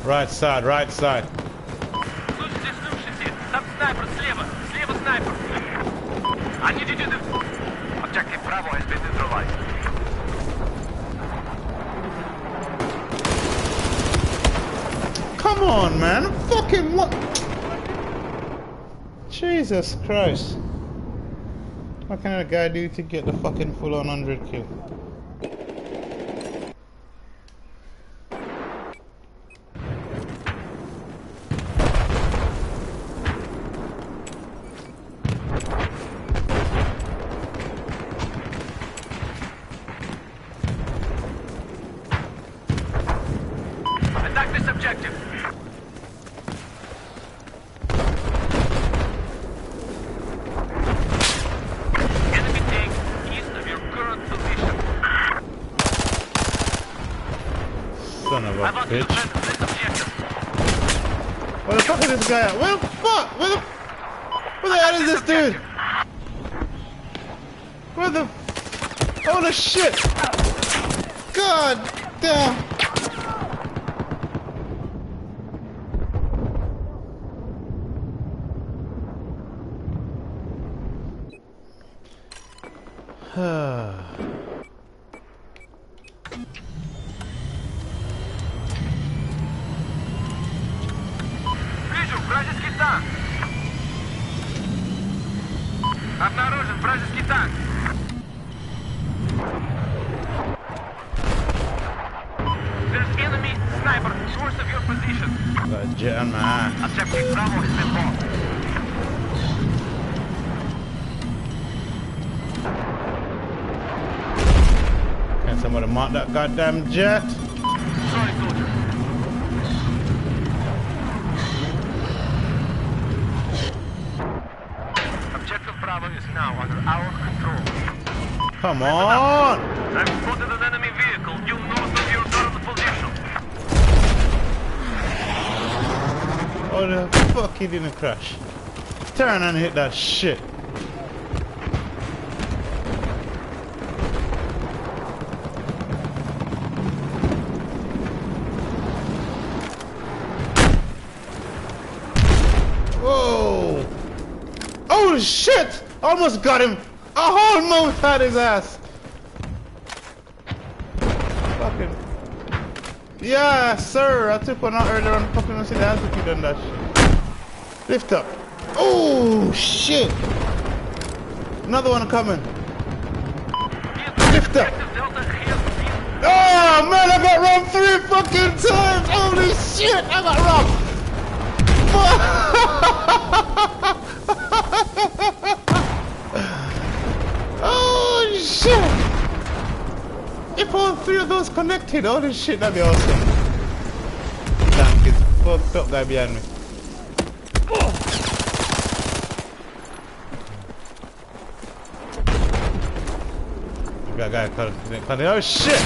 Right side, right side. Слушайте, слушайте. Там снайпер слева. Слева снайпер. I need you to do... Objective Bravo has been neutralized. Come on, man. Fucking what? Jesus Christ. What can a guy do to get the fucking full on 100 kill? Attack this objective. Enemy tank east of your current position. Son of a I want you to bitch. defend this objective. Where the fuck is this guy at? Where the fuck? Where the hell is this dude? Where the... Holy shit! God damn! Вижу, вражеский танк. Обнаружен вражеский танк. There's enemy sniper north of your position. Got a jet on my eye. Objective Bravo has been bombed. Can somebody mark that goddamn jet? Sorry, soldier. Objective Bravo is now under our control. Come on! I've spotted an enemy vehicle due north of your current position. Oh, the fuck, he didn't crash. Turn and hit that shit. Whoa! Oh shit! Almost got him! I almost had his ass! Fucking... Yeah, sir! I took one out earlier on fucking see the altitude on that shit. Lift up. Oh shit! Another one coming. Lift up! Oh man, I got robbed 3 fucking times! Holy shit! I got robbed! Oh shit! found 3 of those connected. Holy shit, that'd be awesome. Tank is fucked up, guy behind me. You got a guy cutting. Oh shit!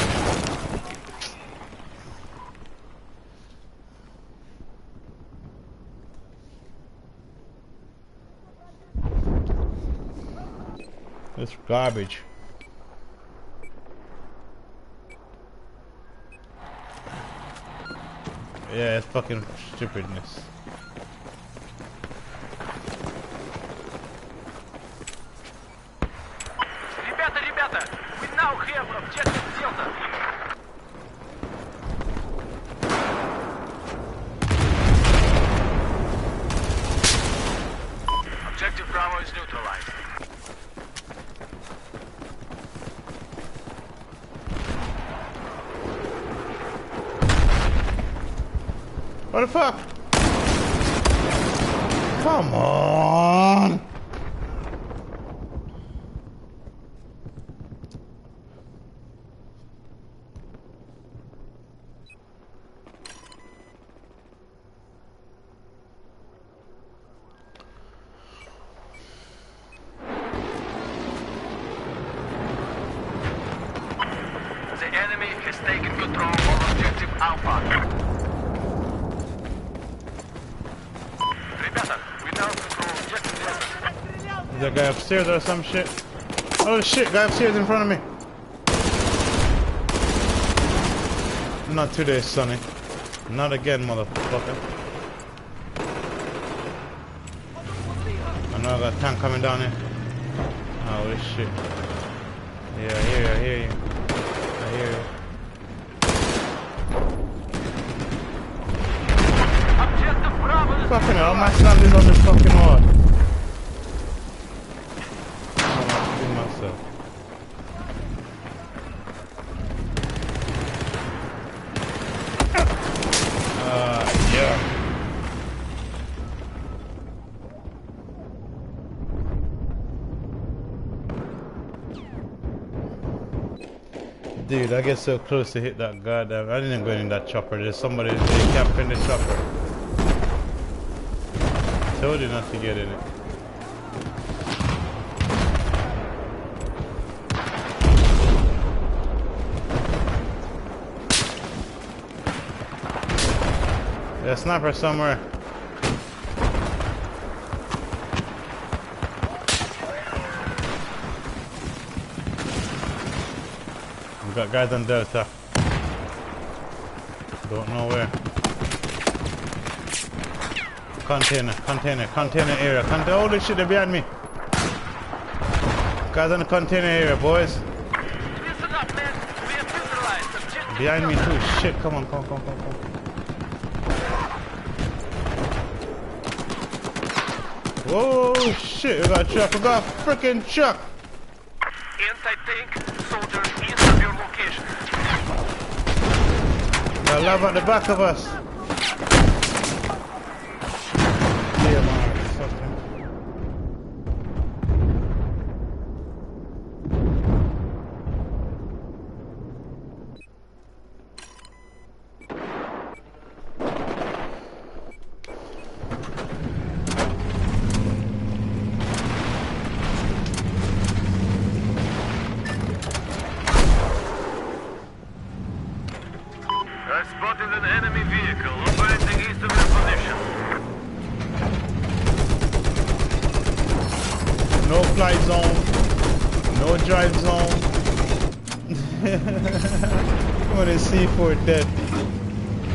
This garbage. Yeah, it's fucking stupidness. Ребята, we now have objective Delta. Objective Bravo is neutralized. What the fuck? Come on! The enemy has taken control of objective Alpha. Is that guy upstairs or some shit? Oh shit, guy upstairs in front of me. Not today, Sonny. Not again, motherfucker. I know I got a tank coming down here. Holy shit. Yeah, I hear you. I hear you. Fucking hell, my slam is on this fucking wall. Yeah. Dude, I get so close to hit that goddamn. I didn't go in that chopper. There's somebody camping the chopper. Told you not to get in it. There's a sniper somewhere. We got guys on Delta. Don't know where. Container area. Holy shit, they're behind me. Guys on the container area, boys. Listen up, man. We have neutralized objective. Behind me too. Shit, come on. Whoa, shit, we got a truck. We got a freaking truck. Anti-tank soldiers east of your location. Got love at the back of us. Yeah, man. I spotted an enemy vehicle operating east of your position. No flight zone. No drive zone. Him on his C4 dead.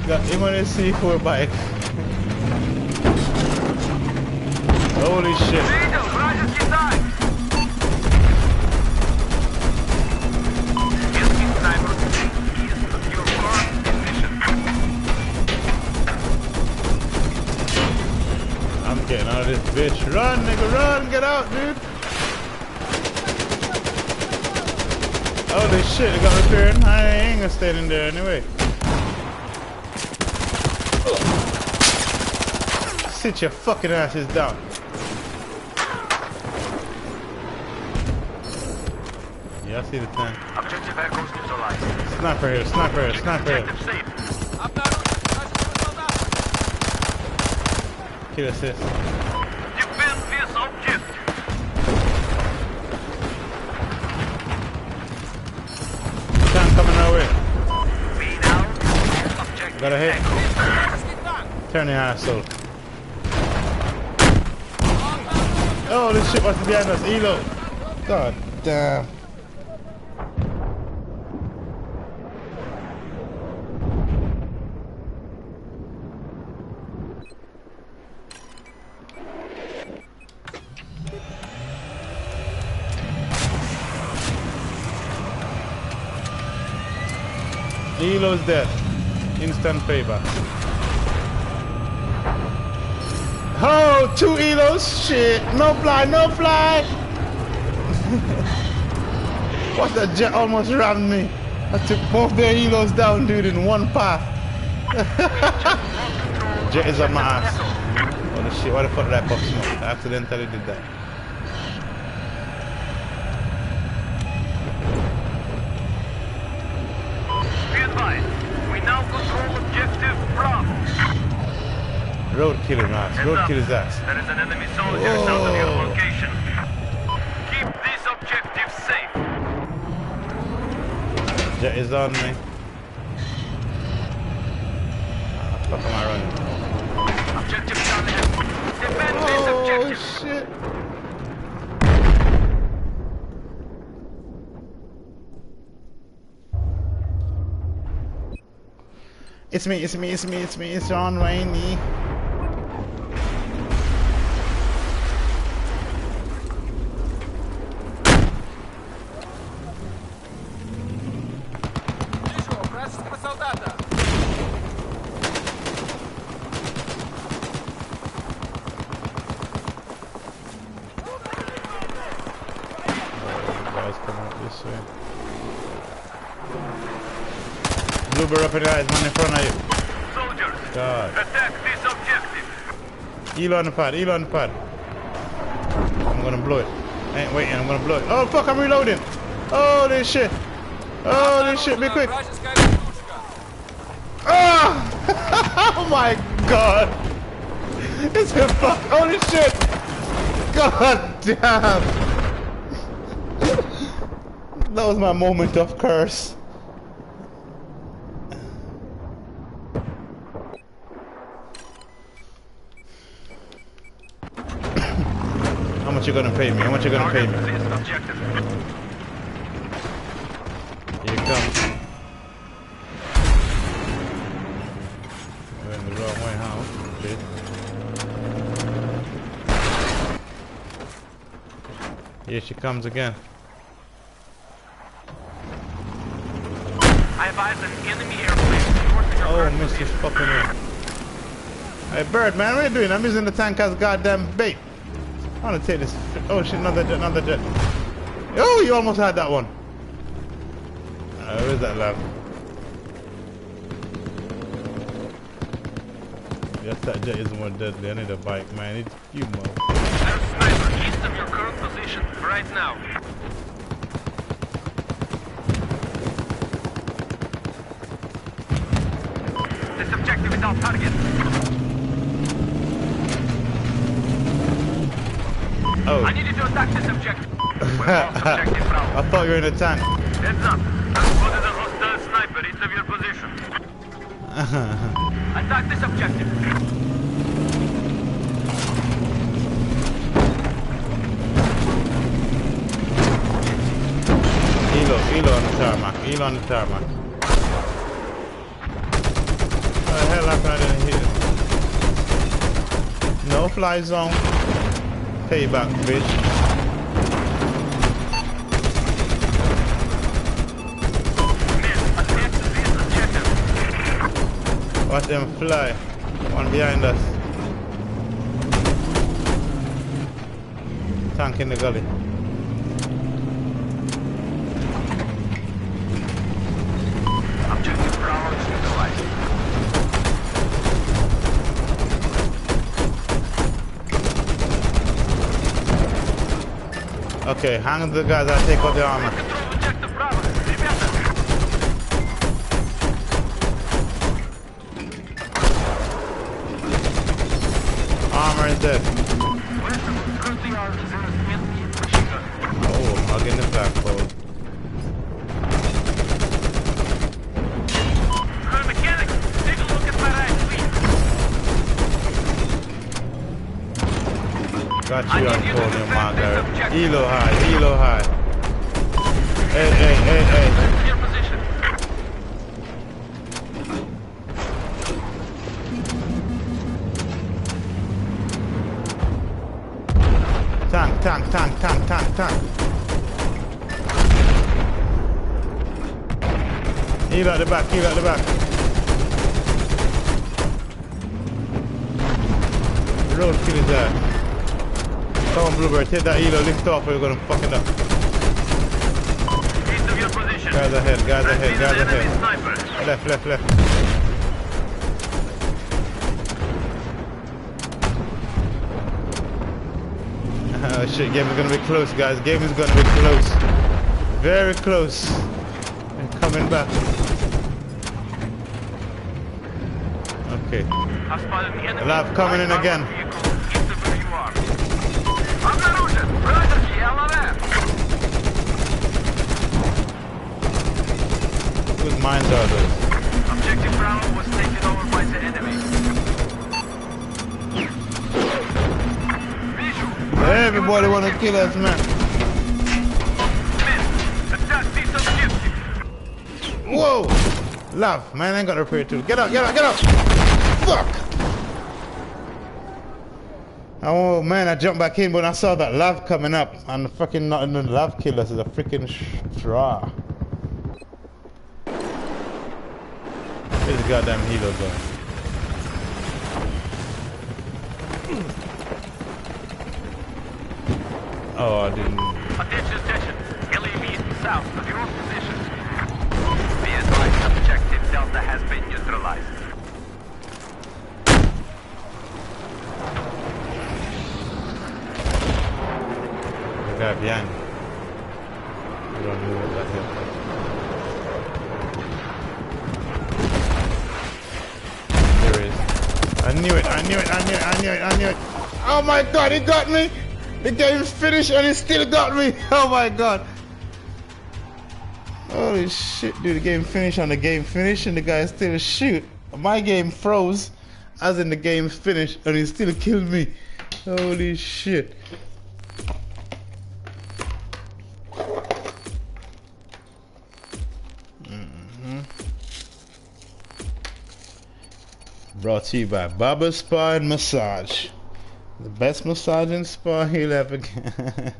Got him on his C4 bike. Holy shit. Видел, вражеский танк! Enemy sniper east of your current position. I'm getting out of this bitch. Run, nigga, run! Get out, dude! Holy shit, it got repaired. I ain't gonna stay in there anyway. Sit your fucking asses down. Yeah, I see the tank. Objective echoes neutralized. Sniper here, sniper here, sniper here. Objective safe. Обнаружен вражеского солдата. Kill assist. Defend this objective. Tank coming our way. We now have objective. Got a hit. Вражеский танк. Turn the asshole. Oh, this shit must be behind us. Elo. God damn. Elo's dead. Instant payback. Oh, 2 Elos? Shit. No fly, no fly. What, that jet almost rammed me. I took both their Elos down, dude, in one path. Jet is on my ass. Oh, the shit. Why the fuck did I pop smoke? I accidentally did that. Be advised. We now control objective Bravo. Road kill his ass. Heads Road up. kill his ass. There is an enemy soldier south of your location. Keep this objective safe. Jet is on me. Ah, fuck am I running? Objective Charlie. Defend this Oh, objective. shit. It's me, it's me, it's me, it's me, it's John Rainey. Вижу вражеского солдата. Guys coming up this way. Bluebird up in the eyes, man, in front of you. Soldiers, God. attack this objective. Elo on the pad, Elo on the pad. I'm gonna blow it. I ain't waiting, I'm gonna blow it. Oh fuck, I'm reloading. Oh this shit. Oh this shit, be quick. Вражеская вертушка. Ah! Oh my god. It's a fuck. Holy shit. God damn. That was my moment of curse. How much you gonna pay me? How much you gonna pay me? Target this objective. Here it comes. Going the wrong way, huh? Bitch. Here she comes again. I advise an enemy airplane north of your Oh, current missed his position. fucking way. Hey, Bird, man, what are you doing? I'm using the tank as goddamn bait. I want to take this. Oh shit, another jet, another jet. Oh, you almost had that one. Where's that lab? Yes, that jet is more deadly. I need a bike, man. I need you, mother. There's a sniper east of your current position right now. This objective is our target. Oh, I need you to attack this objective. We're off objective Bravo. I thought you were in a tank. Heads up. I've spotted a hostile sniper east of your position. Attack this objective. Elo on the tarmac. Elo on the tarmac. What the hell happened? I didn't hit it. No fly zone. Payback, bitch. Men, attack this objective. Watch them fly. One behind us. Tank in the gully. Objective Bravo is neutralized. Okay, hang the guys, I'll take out the armor. Control objective Bravo. Ребята, armor is dead. Oh, I'm hugging the flagpole. Mechanic, take a look at my right, please. Got you on podium, Margaret. Elo high, elo high. Hey, hey, hey, hey. Your position. Tank, tank, tank, tank, tank, tank. Heal at the back, heal at the back. Road kill is there. Come on, Bluebird, take that elo, lift off or you're gonna fuck it up. East of your position. Guys ahead, guys ahead, guys Enemy ahead. sniper. Left, left, left. Oh shit, game is gonna be close, guys. Game is gonna be close. Very close. And coming back. Okay. I've spotted the enemy. Lab coming in again. Vehicle east of where you are. Обнаружен! Вражеский ЛР! Whose mines are those? Objective Bravo was taken over by the enemy. Вижу! Everybody wanna kill us, man. Men, attack this objective! Whoa! Love, man, I ain't got to repair too. Get up, get up, get up! Fuck! Oh man, I jumped back in, but I saw that lava coming up, and the fucking not in the lava kill us is a freaking straw. Where's the goddamn helo going? Oh, I didn't. Attention, attention! LAV is south of your position. Be advised, objective Delta has been neutralized. The guy behind me. I don't know what that is. There he is. I knew it, I knew it, I knew it, I knew it, I knew it. Oh my god, he got me! The game's finished and he still got me! Oh my god! Holy shit, dude, the game finished and the game finished and the guy still shoot. My game froze, as in the game finished, and he still killed me. Holy shit. Brought to you by Baba Spa and Massage. The best massaging spa you'll ever get.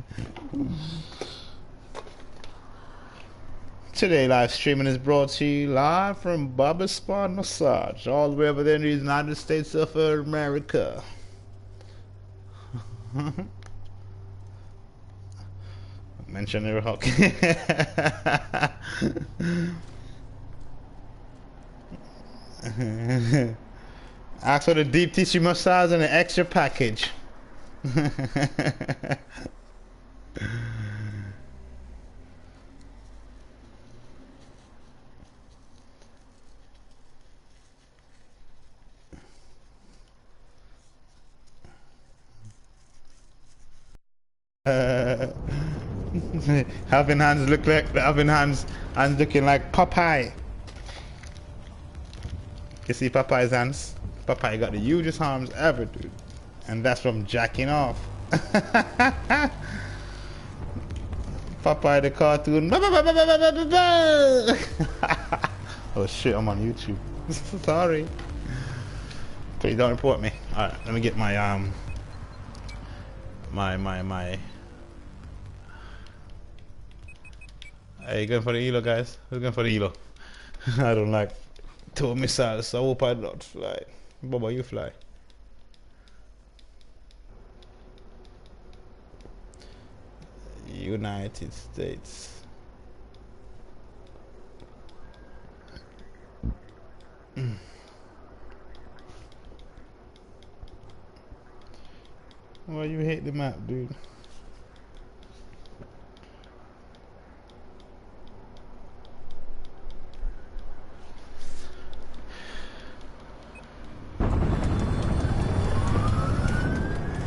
Today live streaming is brought to you live from Baba Spa and Massage, all the way over there in the United States of America. Mention every hawk. Ask for the deep tissue massage and an extra package. Helping hands look like the helping hands looking like Popeye. You see Popeye's hands? Popeye got the hugest arms ever, dude. And that's from jacking off. Popeye the cartoon. Oh shit, I'm on YouTube. Sorry. Please don't report me. Alright, let me get my Hey, going for the Elo, guys. Who's going for the Elo? I don't like two missiles, so I hope I don't fly. Bubba, you fly. United States. Well, you hate the map, dude.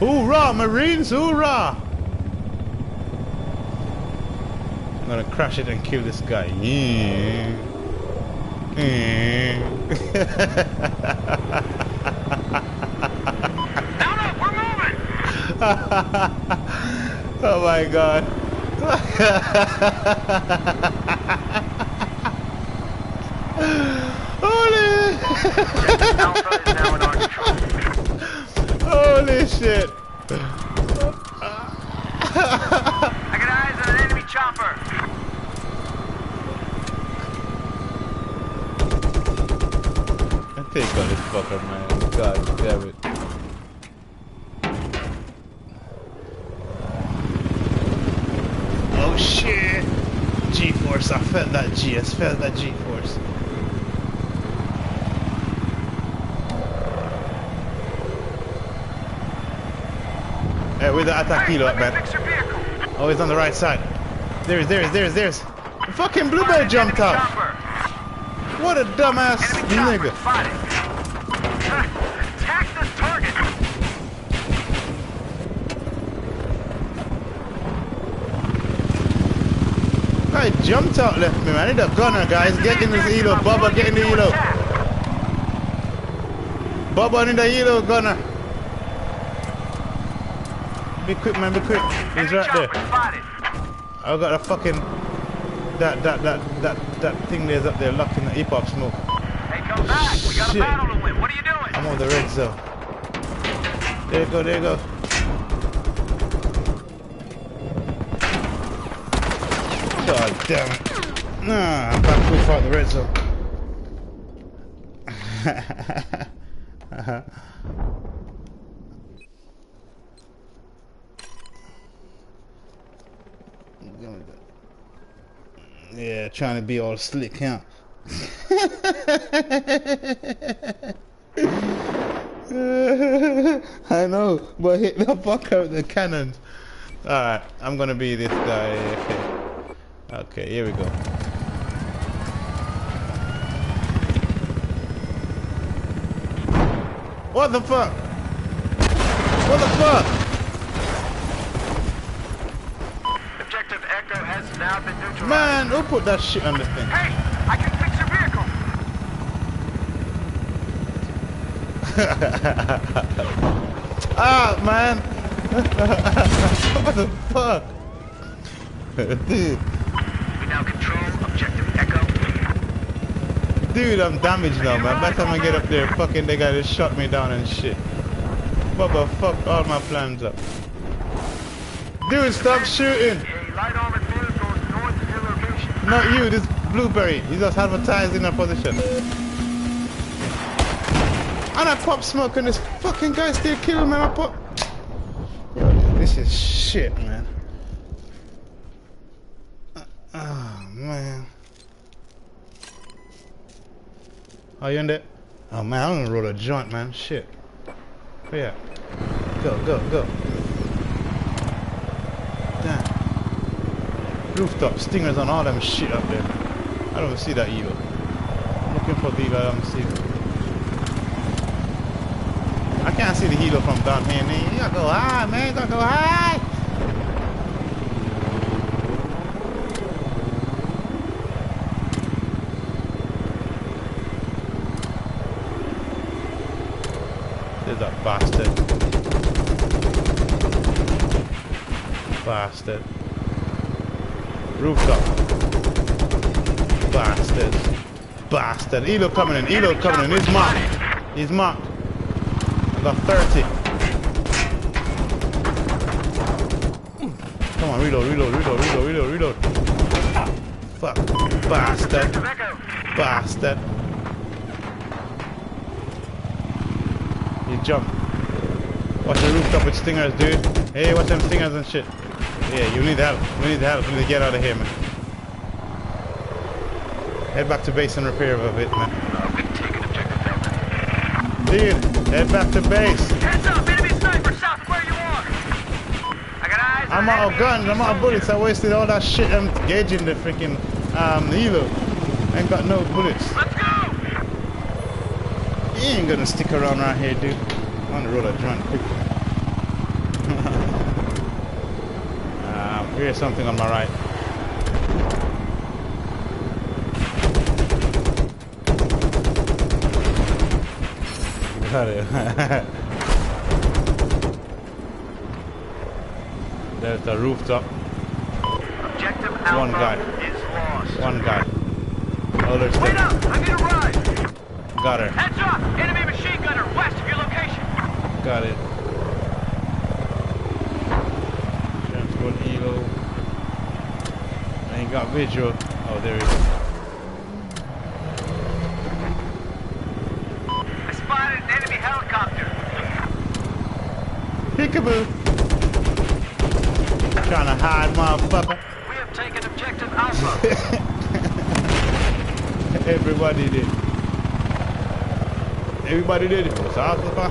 Hoorah, Marines, hoorah! I'm gonna crash it and kill this guy. Yeah. Yeah. Down up, we're moving! Oh my god. Holy Alpha is now in our control. Holy shit. I got eyes on an enemy chopper. I take on this fucker, man. God damn it. Oh shit! G-force, I felt that G, I felt that G-force. Hey, where's the attack helo up, man? Fix your vehicle. Oh, he's on the right side. There's. The fucking bluebird jumped out. What a dumbass nigga. Spotted. Attack this target. Guy jumped out, left me, man. I need a gunner, guys. Get in this helo. Bubba, get in the helo. Bubba, I need a helo gunner. Be quick, man, be quick. He's right there. I got a fucking that thing there's up there locked in the epoch smoke. Hey, come back. We got a Shit. battle to win. What are you doing? I'm on the red zone. There you go, there you go. God damn it. Nah, I'm back too far in the red zone. Yeah, trying to be all slick, huh? I know, but hit the fuck out the cannons. Alright, I'm gonna be this guy. Okay, here we go. What the fuck? What the fuck? Objective Echo has now been neutralized. Man, who put that shit on the thing? Hey, I can fix your vehicle. Ah, man. What the fuck? Dude. We now control Objective Echo. Dude, I'm damaged now, man. By the time I get up there, fucking they gotta shut me down and shit. Bubba, fuck all my plans up. Dude, stop shooting! A light armored vehicle is north of your location. Not you, this blueberry. He's just advertised in a position. And I pop smoke and this fucking guy still killing me. I pop. Yo, this is shit, man. Oh, man. Are you in there? Oh, man, I'm gonna roll a joint, man. Shit. Oh, yeah. Go, go, go. Damn. Rooftop stingers on all them shit up there. I don't see that either. I'm looking for the I don't see it. I can't see the helo from down here, man. You gotta go high, man. You gotta go high. There's a bastard. Bastard. Rooftop. Bastard. Bastard. Elo coming in. Elo coming in. He's marked. He's marked. I got 30. Come on, reload, reload, reload, reload, reload, reload. Fuck. Bastard. Bastard. You jump. Watch the rooftop with stingers, dude. Hey, watch them stingers and shit. Yeah, you need help. We need help. We need to get out of here, man. Head back to base and repair a bit, man. Dude, head back to base. Heads up, enemy sniper south of where you are. I got eyes. I'm out of guns, I'm out of bullets. I wasted all that shit engaging the freaking helo. I ain't got no bullets. Let's go. He ain't gonna stick around right here, dude. I'm gonna roll a joint quick. Here's something on my right. Got it. There's the rooftop. Objective One guy. Alpha is lost. One guy. Oh, there's Wait up! I need a ride! Got her. Heads up! Enemy machine gunner west of your location! Got it. Transport Eagle. I ain't got visual. Oh, there he is. I spotted an enemy helicopter. Peekaboo. Trying to hide, motherfucker. We have taken objective Alpha. Everybody did. Everybody did. What's Alpha?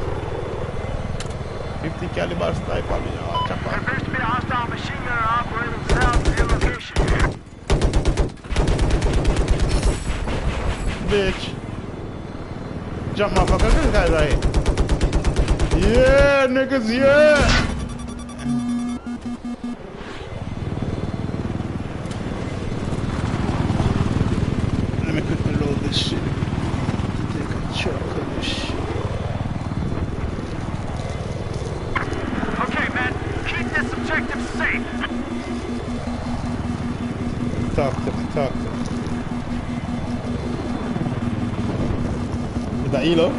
50 caliber sniper. There appears to be a hostile machine gunner operating south of your location. Bitch. Jump, motherfucker. This guy's right here. Yeah, niggas, yeah. Let me quickly load this shit. Take a check of this shit. Okay, man. Keep this objective safe. Talk to me. Is that Elo?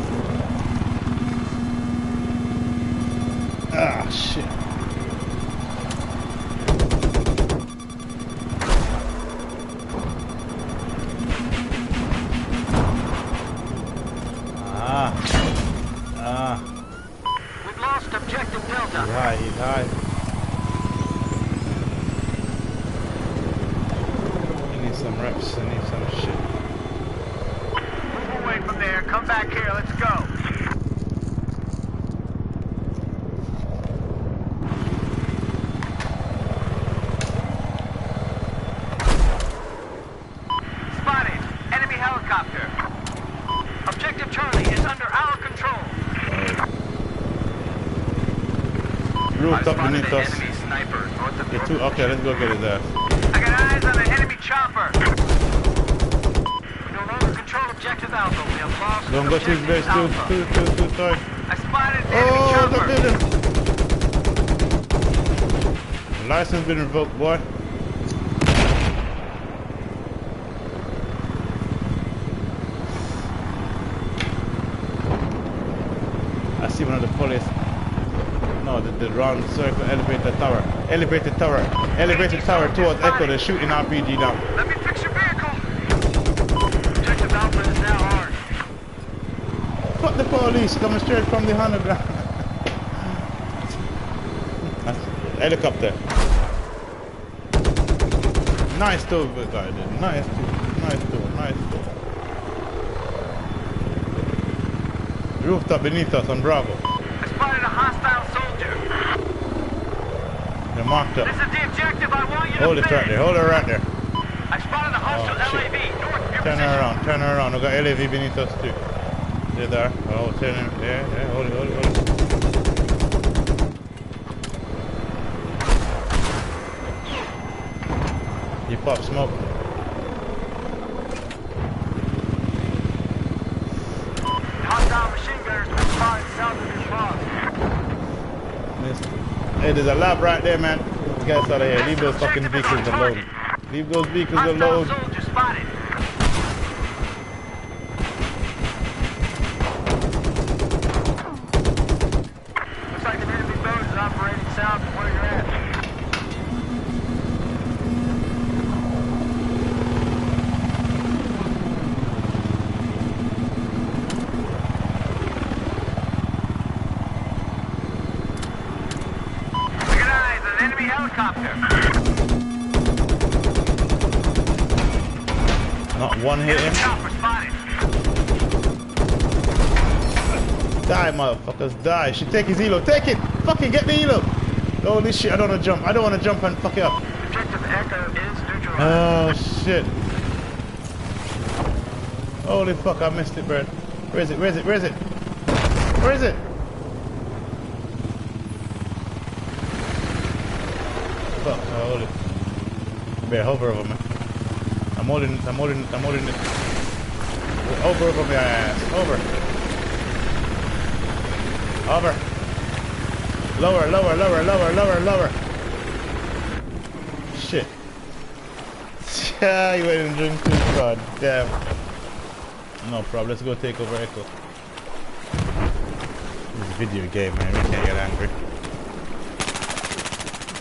Ah, shit. We've lost objective Delta. He's high. He needs some reps, I need some shit. Move away from there. Come back here. Let's go. Spotted. Enemy helicopter. Objective Charlie is under our control. Rooftop beneath us. Enemy sniper north of your Okay, let's go get his ass. I got eyes on an enemy chopper. We no longer control objective Alpha. We have lost Don't go to his base objective too, sorry. I spotted enemy Oh, the chopper. building. License been revoked, boy. I see one of the police. No, the round circle elevator tower. Elevated tower towards Echo. They're shooting RPG now. Let me fix your vehicle. Objective Alpha is now ours. Fuck the police coming straight from the underground. Helicopter. Nice tool, guy. Nice tool. Rooftop beneath us on Bravo. I spotted a hostile soldier. They're marked up. This is the objective. I want you to Hold it right there. Hold it right there. I spotted a hostile shit. LAV north of your Turn position. her around. We got LAV beneath us too. There. Oh, turn him. There. Hold it. You pop smoke. Hostile machine gunners been spotted south of your boss. Hey, there's a lab right there, man. Let's get us out of here. Leave those fucking vehicles alone. Leave those vehicles Hostile alone. soldier spotted. Looks like an enemy boat is operating south of where you're at. I got eyes on an enemy helicopter. Not one hit him. Enemy chopper spotted. Die, motherfuckers, die. She take his elo. Take it. Fucking get the elo. Holy shit, I don't want to jump. I don't want to jump and fuck it up. Objective Echo is neutralized. Oh shit. Holy fuck, I missed it, bro. Where is it? Fuck, I hold it. Better hover over me. I'm holding it. Over my ass. Over. Lower. Shit. Yeah, you went and drink too. God damn. No problem. Let's go take over Echo. This is a video game, man. We can't get angry.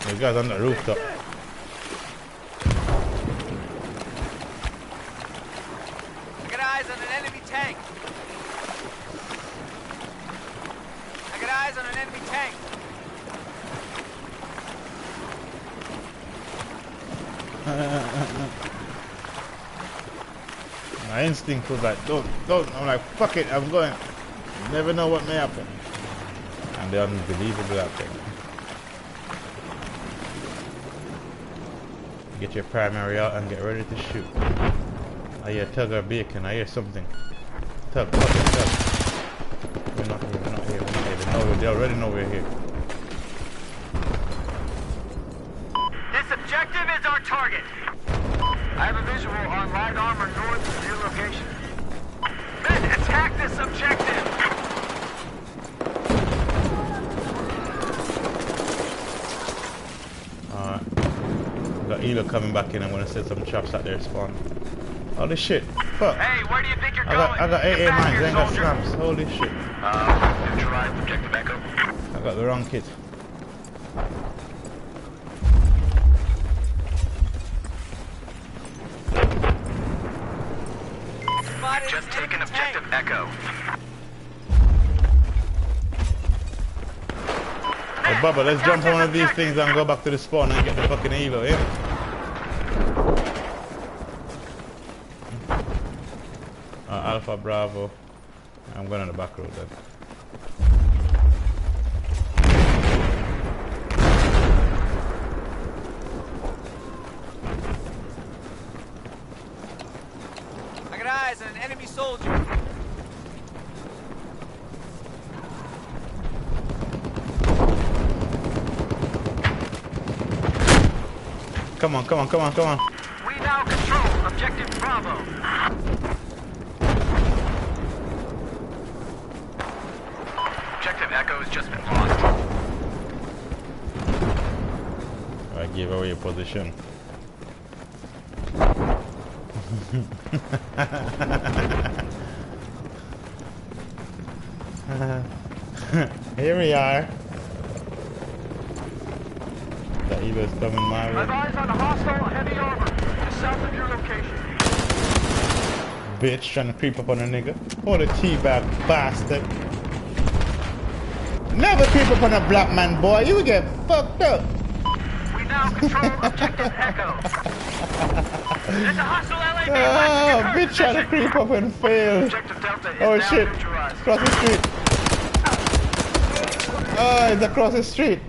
There's guys on the rooftop. I got eyes on an enemy tank. I got eyes on an enemy tank. My instinct was like, don't. I'm like, fuck it, I'm going. You never know what may happen. And the unbelievable happened. Get your primary out and get ready to shoot. I hear tug or bacon, I hear something. Tug. We're not here. They already know we're here. This objective is our target. I have a visual on light armor north of your location. Men, attack this objective! Alright. Got Elo coming back in. I'm gonna set some traps at their spawn. Holy shit. Fuck. Hey, where do you think you're I going? got Get AA back mines, here, I ain't got soldier. slams. Holy shit. Neutralize objective Echo. I got the wrong kit. Spotted Just an taken enemy tank. objective Echo. Hey, Bubba, let's jump on one of these things and go back to the spawn and get the fucking Elo, yeah? Alpha Bravo. I'm going on the back road then. I got eyes on an enemy soldier. Come on. We now control objective Bravo. Objective Echo has just been lost. I gave away your position. Here we are. The Elo's coming my way. Eyes on a hostile heavy armor just south of your location. Bitch trying to creep up on a nigga. What a teabag bastard. Never creep up on a black man, boy. You will get fucked up. We now control objective Echo. There's a hostile LAV Oh, bitch trying to creep up and fail. Objective Delta is Oh now shit. neutralized. Cross the street. Oh, it's across the street.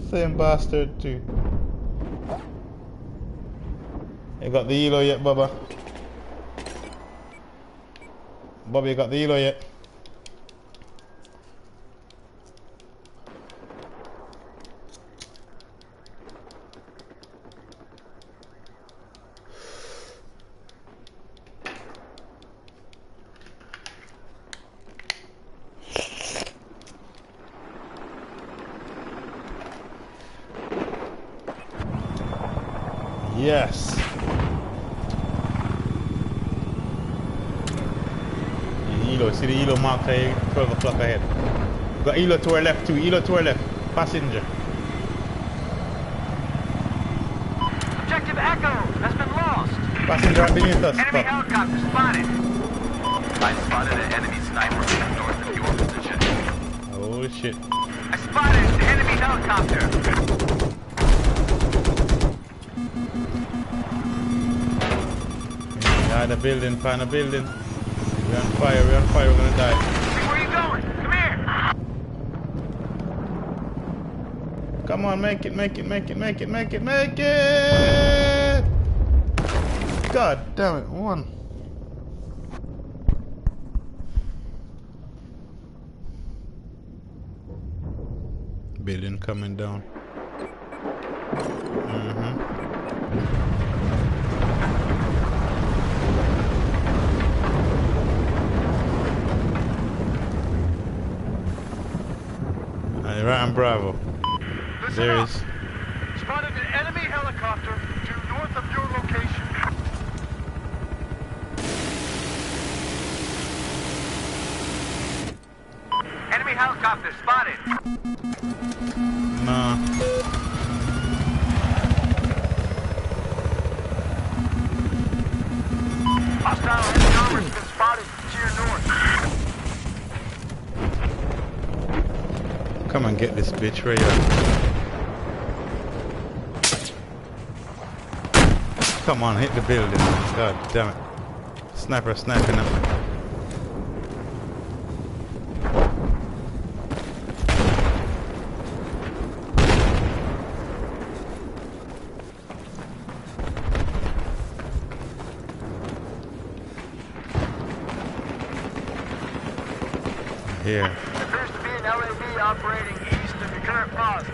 Same bastard too. You got the Elo yet, Bubba? Bubba, you got the Elo yet? Yes. Elo, see the Elo mark there, 12 o'clock ahead. Got Elo to our left too, Elo to our left. Passenger. Objective Echo has been lost. Passenger right beneath us. Enemy Fuck. helicopter spotted. I spotted an enemy sniper north of your position. Holy shit. I spotted an enemy helicopter. Find a building, find a building. We're on fire, we're gonna die. Where are you going? Come here. Come on, make it. God damn it, one. building coming down. Right on Bravo. There is. Spotted an enemy helicopter due north of your location. Enemy helicopter spotted. Nah. Hostile helicopter has been spotted to your north. Come and get this bitch right here. Come on, hit the building. God damn it. Sniper sniping him. Here. Appears to be an LAV operating east of your current pause.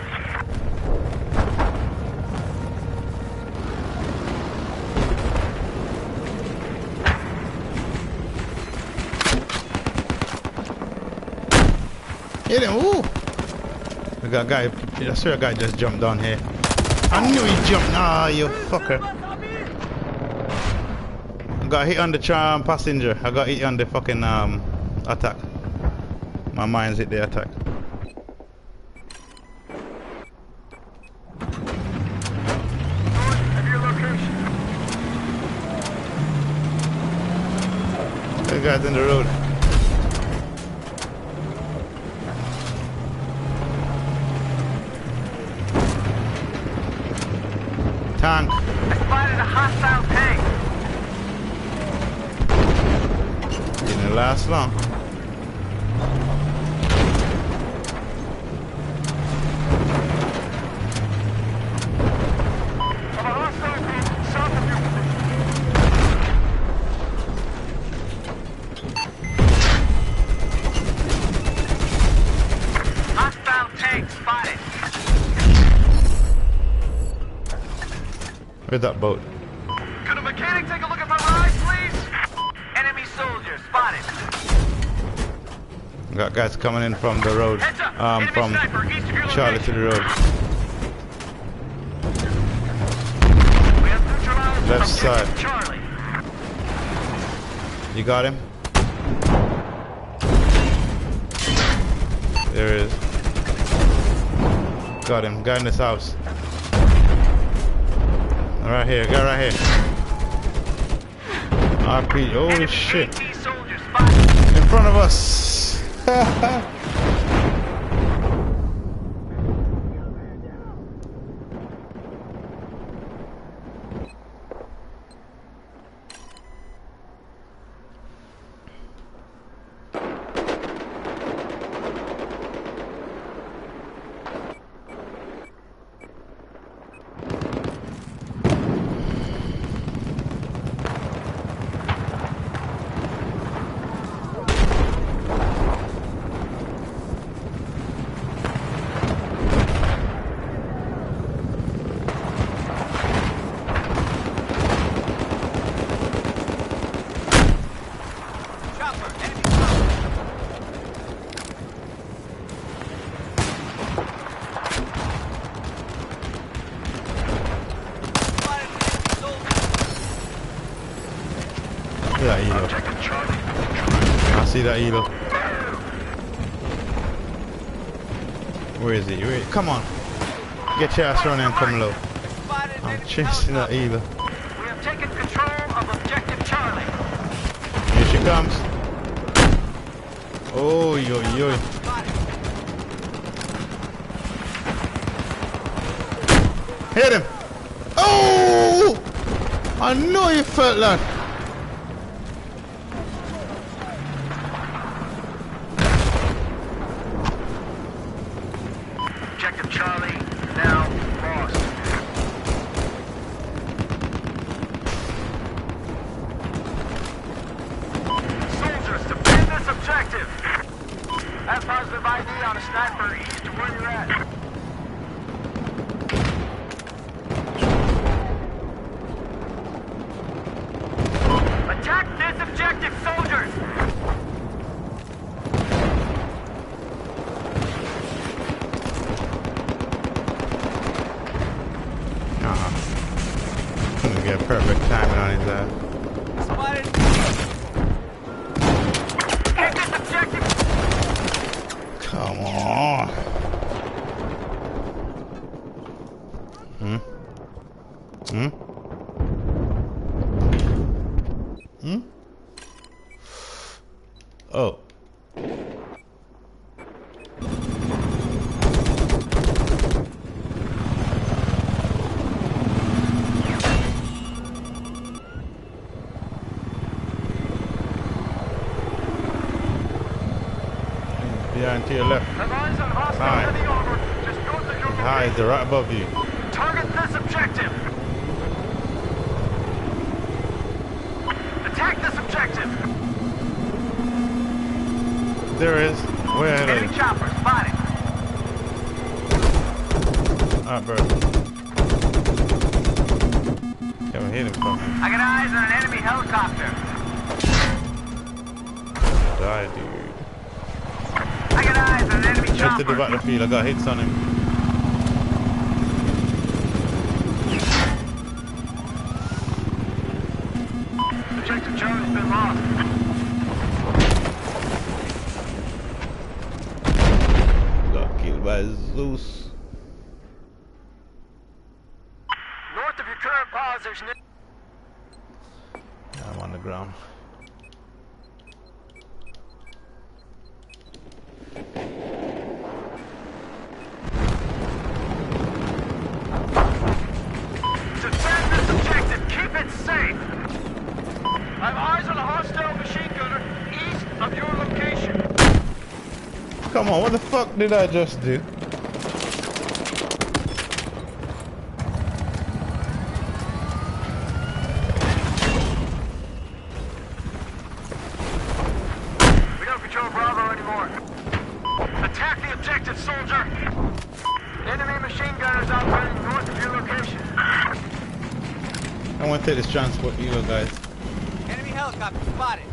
Hit him, ooh! I got a guy, I swear a guy just jumped down here. I knew he jumped, ah, you fucker. I got hit on the passenger, I got hit on the fucking attack. My mind's hit the attack. North of your location. The guy's in the road. Tank. I spotted a hostile tank. Didn't last long. Where's that boat? Could a mechanic take a look at my ride, please? Enemy soldier spotted. Got guys coming in from the road. Heads up. From Sniper, east of your Charlie to location. the road. We have neutralized Left objective side. Charlie. You got him? There he is. Got him. Guy in this house. Right here. Guy right here. RP. Holy shit. AT soldier spotted. In front of us. That Elo. I see that Elo. Where is he? Come on. Get your ass running and come low. I'm chasing that Elo. We have taken control of objective Charlie. Here she comes. Oh, yo, yo. Hit him. Oh! I know you felt that. Objective Charlie now lost. Soldiers, defend this objective. Have positive ID on a sniper east of where you're at. objective soldiers! Gonna get perfect timing on his ass. Spotted. Take this objective! Come on. Oh. Behind to your left. Have eyes on hostile Hi. heavy armor. Just north of your Hi, location. they're right above you. Target this objective! Attack this objective! There is. Way ahead of Enemy you. chopper spotted! Alright, bro. Can't hit him from him. I got eyes on an enemy helicopter. Die, dude. I got eyes on an enemy Get to the chopper. battlefield. I got hits on him. Objective Charlie's been lost. Got killed by Zeus. North of your current position. I'm on the ground. Defend this objective. Keep it safe. I have eyes on a hostile machine gunner east of your location. Come on, what the fuck did I just do? We don't control Bravo anymore. Attack the objective, soldier. Enemy machine gunners operating north of your location. I want to take this transport eagle, guys. Enemy helicopter spotted.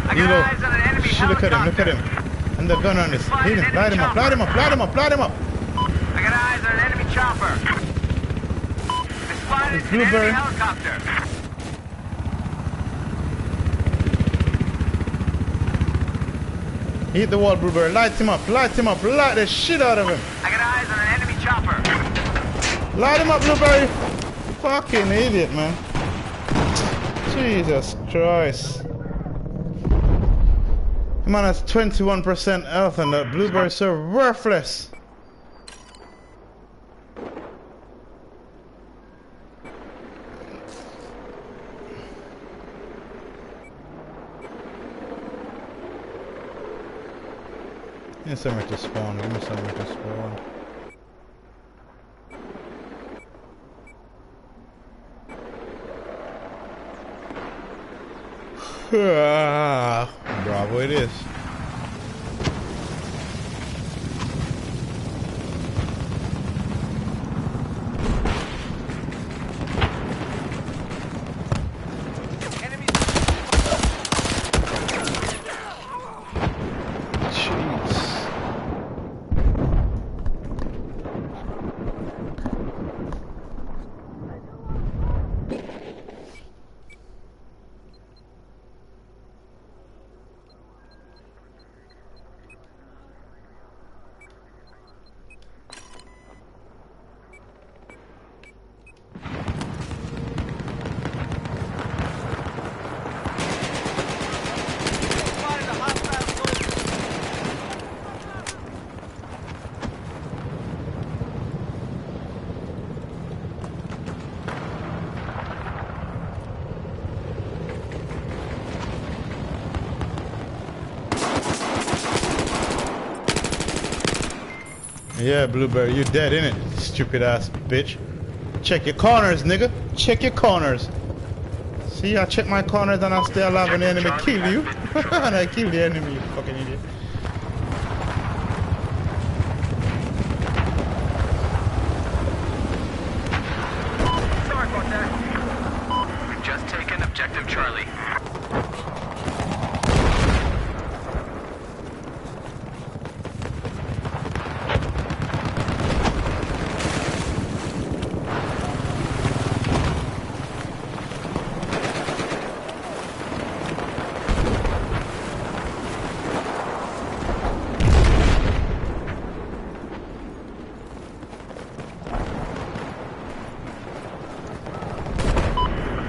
I got Eagle. eyes on an enemy Shit, look at him, helicopter. look at him. And the gun on this. Hit him, light him up, light him up, light him up, light him up. I got eyes on an enemy chopper. I spotted It's an enemy Blueberry. helicopter. Hit the wall, Blueberry. Light him up, light him up, light the shit out of him. I got eyes on an enemy chopper. Light him up, Blueberry. Fucking idiot, man. Jesus Christ. Man has 21% health and that Blueberry's so worthless. Give me somewhere to spawn, give me somewhere to spawn. Bravo it is. Enemy. Jeez. Spotted a hostile soldier. Yeah, Blueberry, you dead, innit? Stupid ass bitch. Check your corners, nigga. Check your corners. See, I check my corners and I stay alive and the enemy kill you. And I kill the enemy, you fucking idiot. Sorry about that. We've just taken objective Charlie.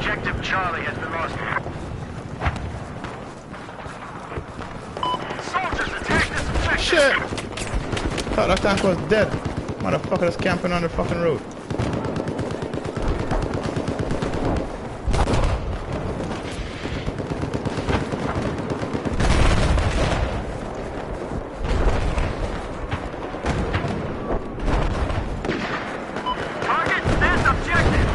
Objective Charlie has been lost. Soldiers, attack this objective! Shit! Thought that tank was dead. Motherfucker that's camping on the fucking road. Target this objective!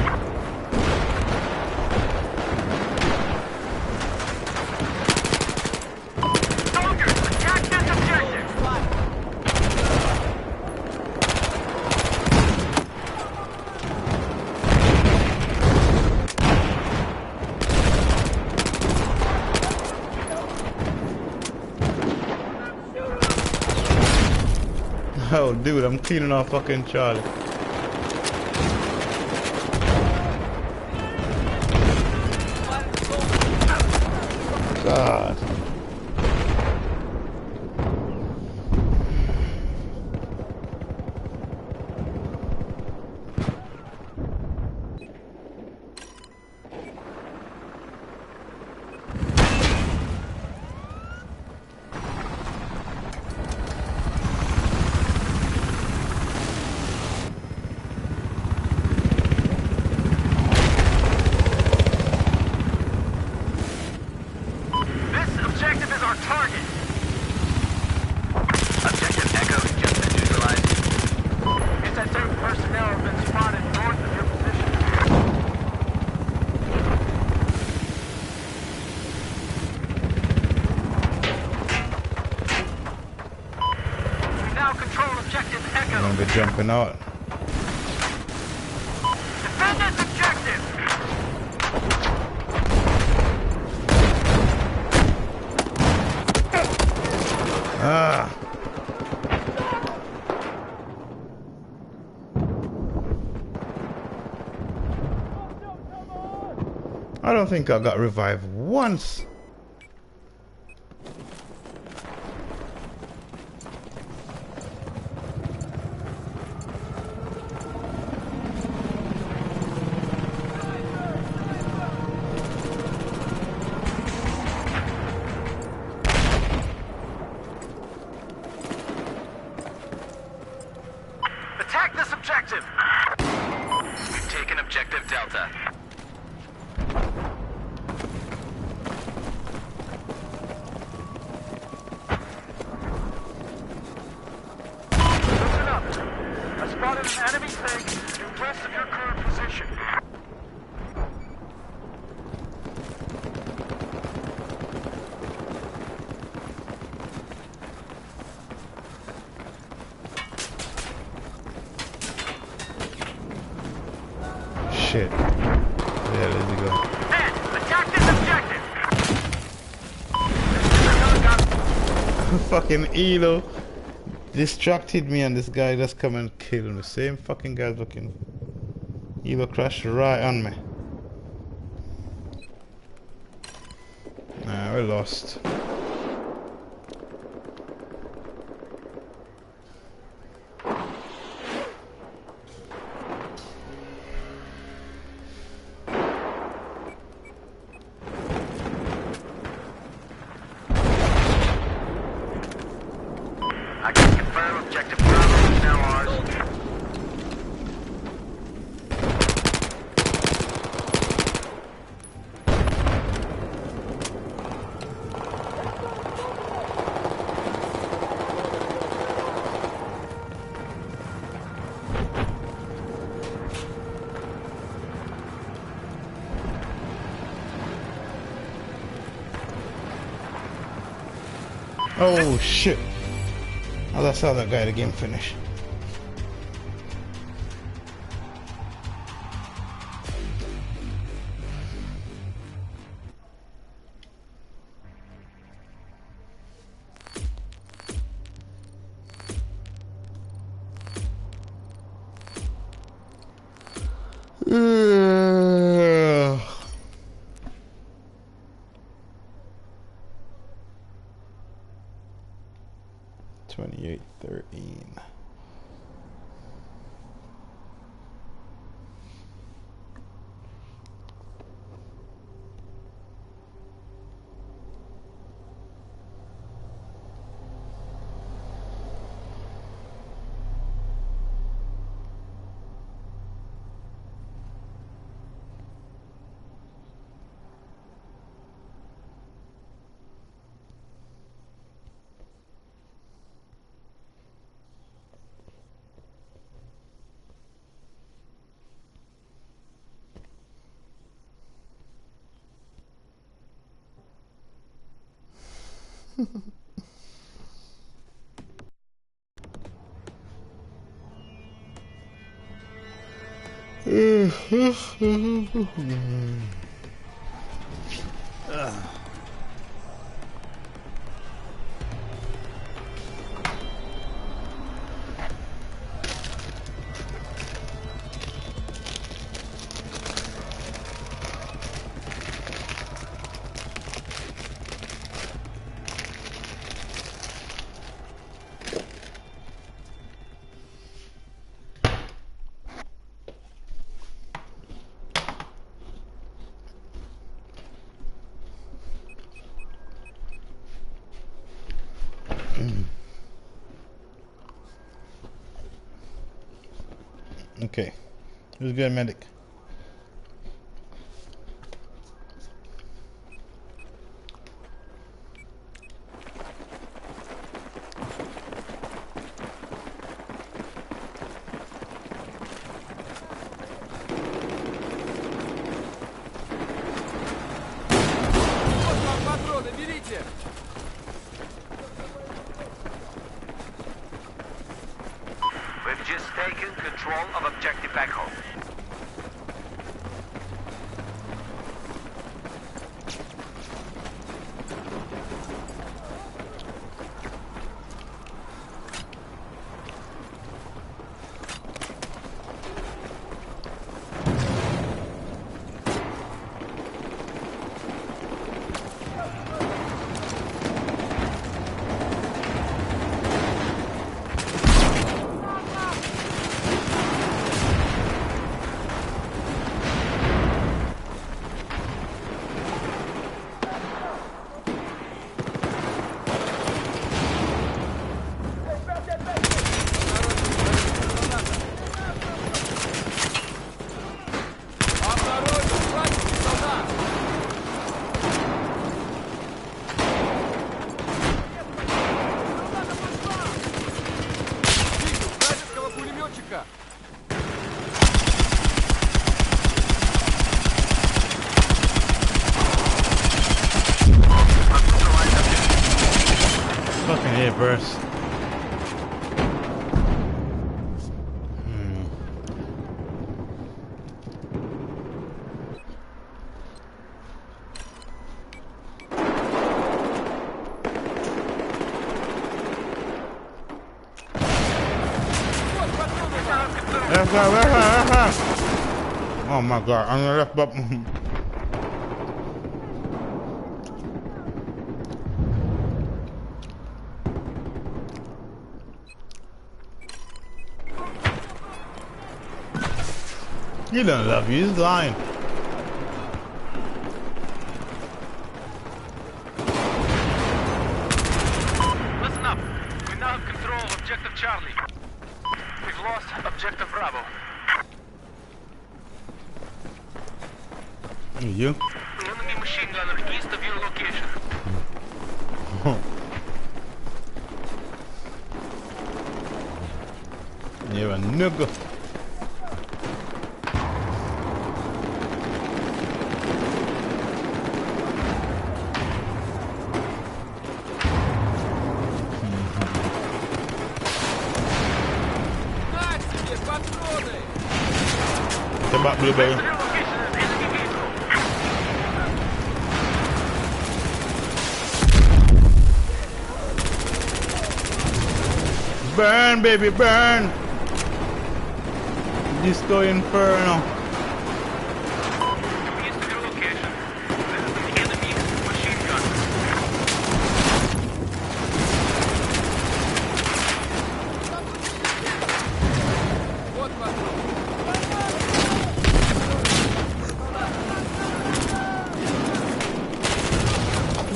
Soldiers, attack this objective! Oh, dude, I'm cleaning off fucking Charlie. God. This objective is our target. Objective Echo has just been neutralized. Anti-tank personnel have been spotted north of your position. We now control objective I'm Echo. gonna be jumping out. Defend this objective! Ah. I don't think I got revived once. Attack this objective! We've taken objective Delta. Listen up. I spotted an enemy tank due west of your current position. Shit. Yeah, there we go. Ed, attack this objective! Fucking Elo distracted me and this guy just come and kill me. Same fucking guy's looking. Elo crashed right on me. Nah, we lost. I can confirm objective Bravo is now ours. Oh shit. As I saw that guy, the game finished. Ugh. 28-13. Okay, who's good, medic? Вот вам патроны, берите! We've just taken control of objective Echo. Fucking air burst. Oh my god, I'm gonna left button. He don't love you, he's lying. Listen up. We now have control of objective Charlie. We've lost objective Bravo. You? Enemy machine gunner east of your location. You're a nigga. патроны! Step back, Blueberry. Burn, baby, burn! Disco Inferno. East of your location. This is an enemy machine gun. Вот патрон!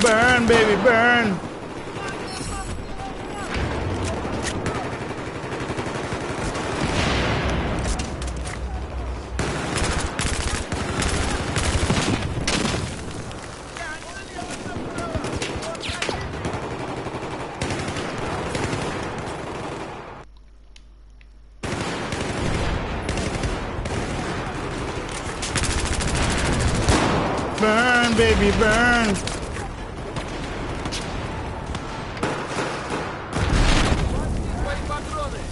Burn, baby, burn! Burn, baby, burn! Твои патроны!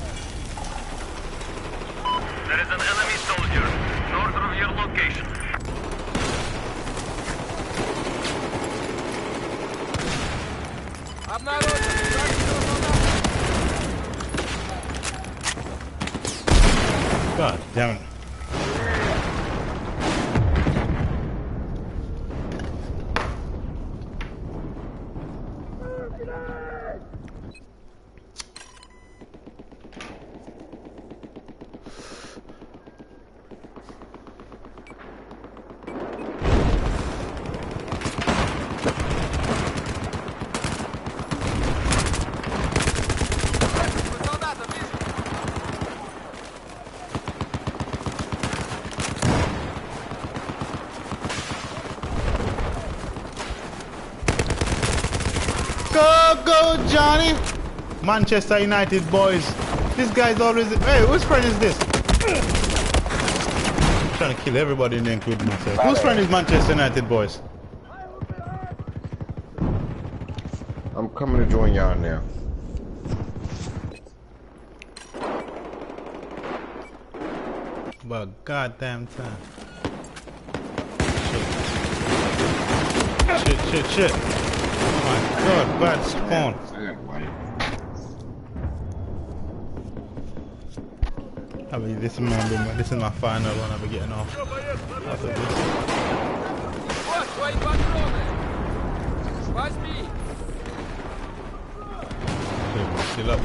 There is an enemy soldier north of your location. Обнаружен! Вражеского солдата! God damn it. Солдата, ближе! Go, go, Johnny! Manchester United boys. This guy's always. Hey, whose friend is this? I'm trying to kill everybody and include myself. Whose friend is Manchester United boys? I'm coming to join y'all now. About goddamn time. Shit. Oh my god, bad spawn. I got white. This is my final one. I'll be getting off after this. Вот твои патроны! Возьми! Okay, still up.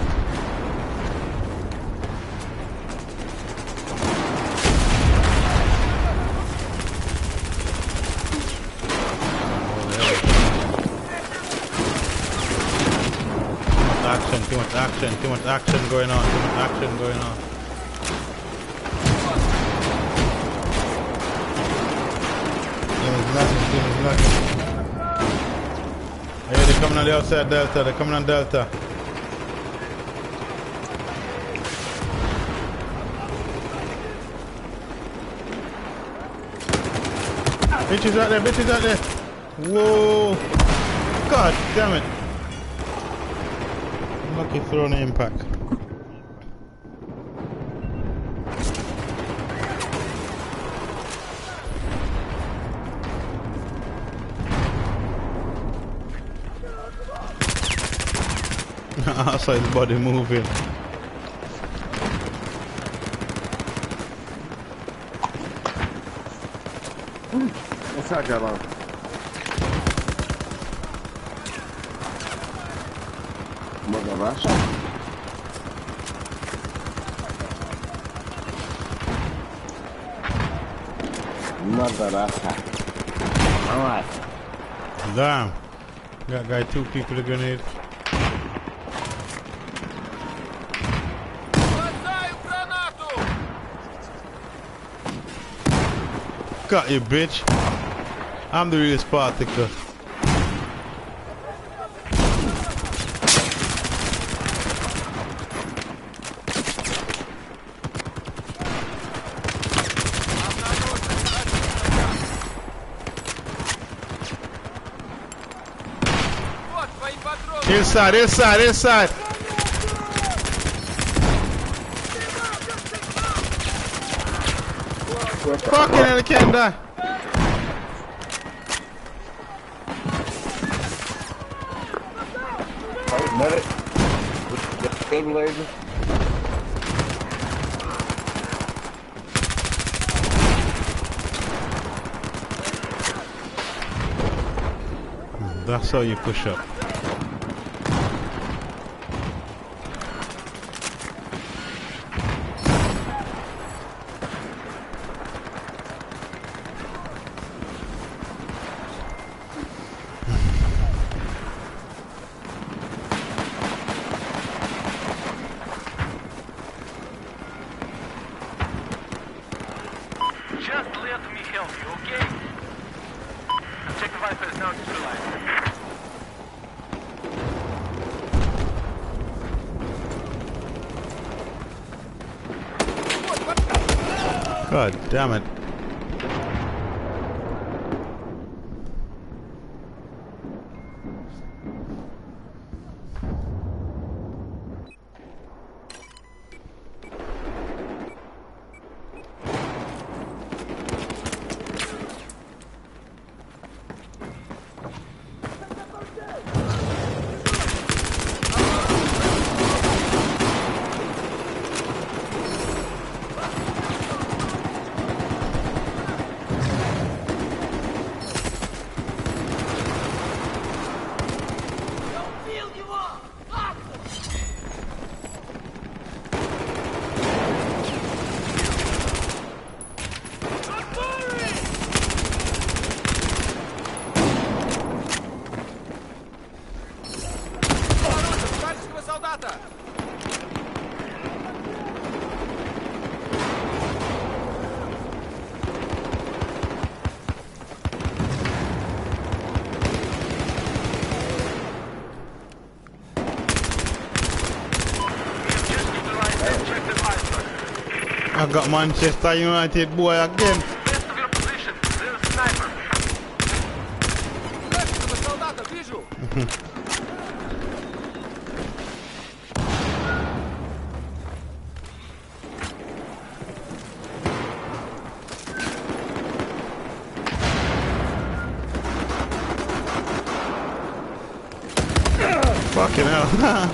Too much action going on, There's nothing. Hey, they're coming on the outside Delta, they're coming on Delta. Bitches out there. Whoa. God damn it. Lucky throwing an impact. I saw his body moving. What's that, Jello? Mother Russia? Mother Russia. Alright. Damn. Got guy 2 people a grenade. Бросаю гранату! Got you, bitch. I'm the realest particle. Вот твои патроны! Inside. Fucking hell, I can't die. Oh, nut it. With the stabilizer. That's how you push up. Just let me help you, okay? Check the Viper is now neutralized. God damn it. I got Manchester United boy again. Best of your position. There's a sniper. Вражеского солдата вижу! Fucking hell.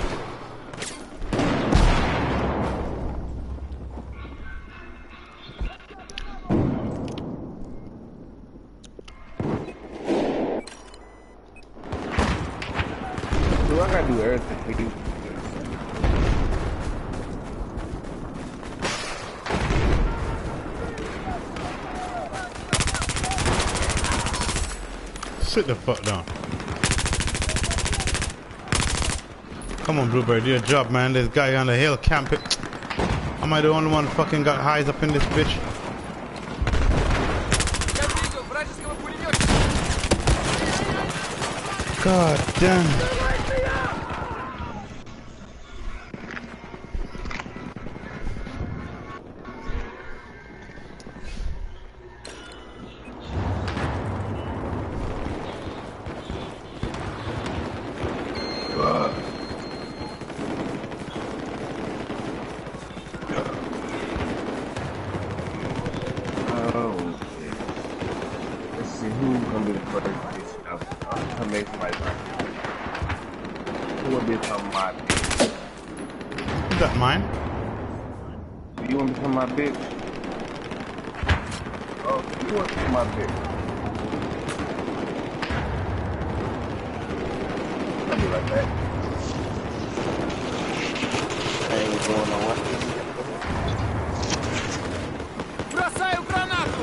Do I gotta do everything for you? Sit the fuck down. Come on, Blueberry, do your job, man. This guy on the hill camping. Am I the only one fucking got highs up in this bitch? Я видел вражеского пулеметчика! God damn. Oh, shit. Let's see who's gonna be the first bitch to come make my life. Who will become my bitch? Is that mine? Do you want to become my bitch? Oh, you want to be my bitch? I'll be right back. I ain't going nowhere. Бросаю гранату!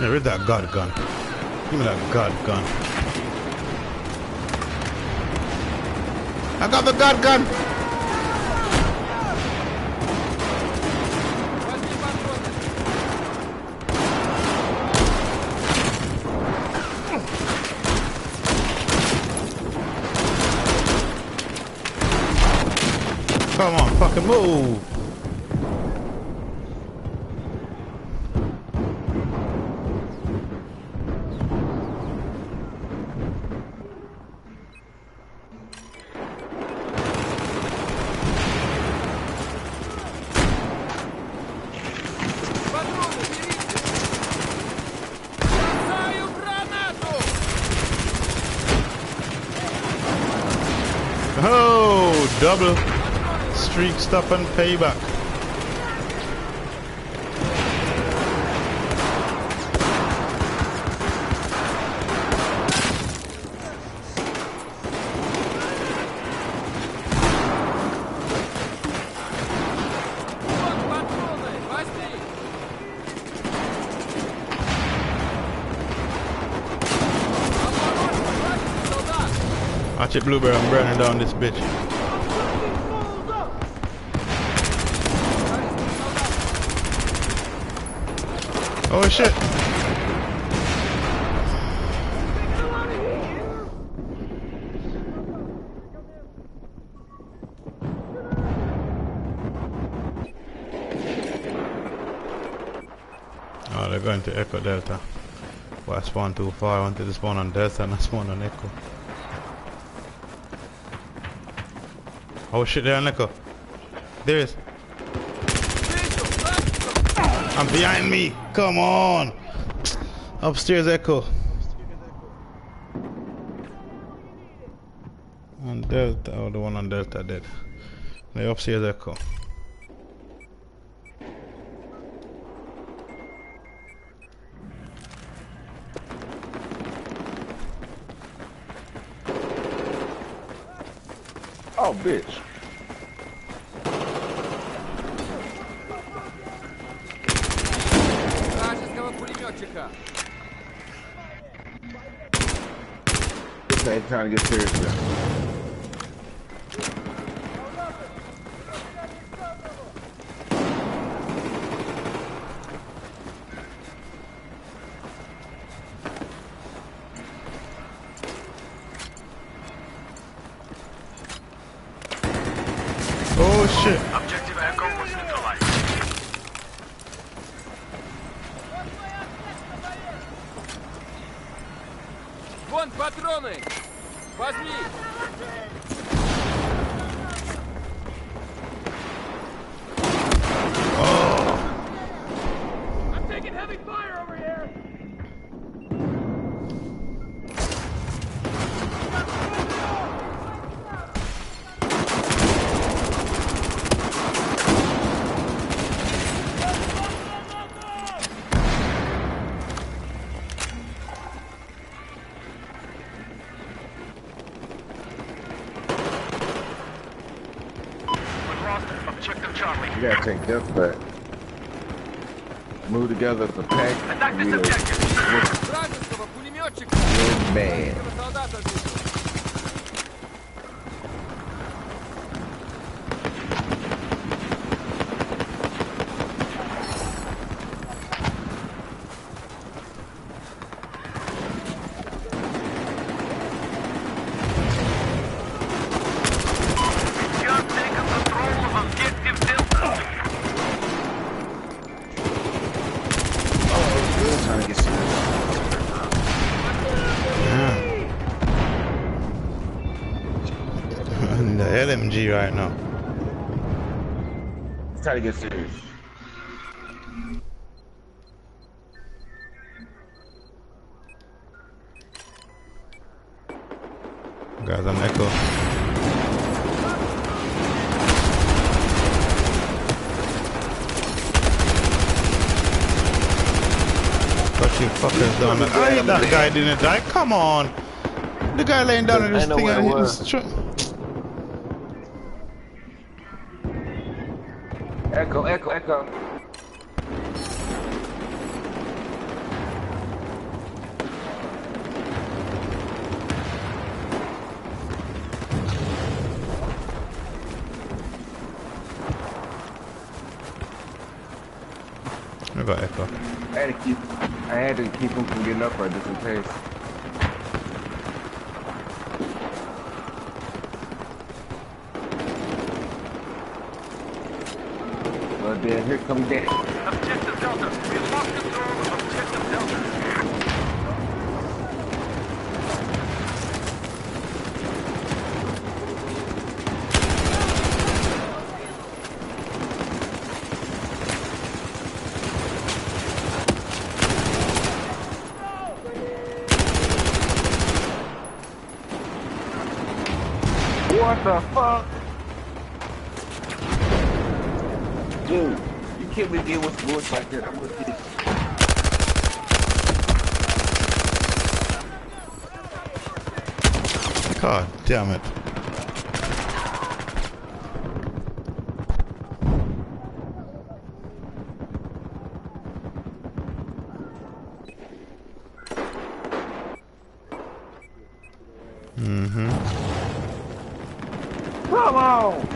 Yeah, where's that god gun? Give me that god gun. I got the god gun! Возьми патроны! Come on, fucking move! Oh, double streak stop and payback. Watch it, Blueberry, I'm burning down this bitch. Oh shit! Oh, they're going to Echo Delta. Well, I spawned too far. I wanted to spawn on Delta and I spawned on Echo. Oh shit, they're on Echo. There is. I'm behind me. Come on. Upstairs Echo. On Delta. Oh, the one on Delta dead. The upstairs Echo. Oh, bitch. Вражеского пулеметчика. This ain't trying to get serious now. Oh shit. Objective Echo was neutralized. Вон патроны! Возьми! I'm taking heavy fire over here! We've lost objective Charlie. You gotta take this back. Move together as a pack. Attack this objective. Вражеского пулеметчика! Real bad. Вражеского солдата вижу. You've taken control of objective Delta. Still trying to get serious. In the LMG right now. Try to get serious. Guys on Echo. Got you fuckers down there. Oh, that guy didn't die. Come on. The guy laying down in this I know thing where and it he was. was Echo, echo, echo. I got Echo. I had to keep him from getting up right just in case. Well then, here comes Daddy. Objective Delta. We've lost control of objective Delta. What the fuck? Dude, you can't be dealing with bullets like that. I'm with this. God damn it. Come on!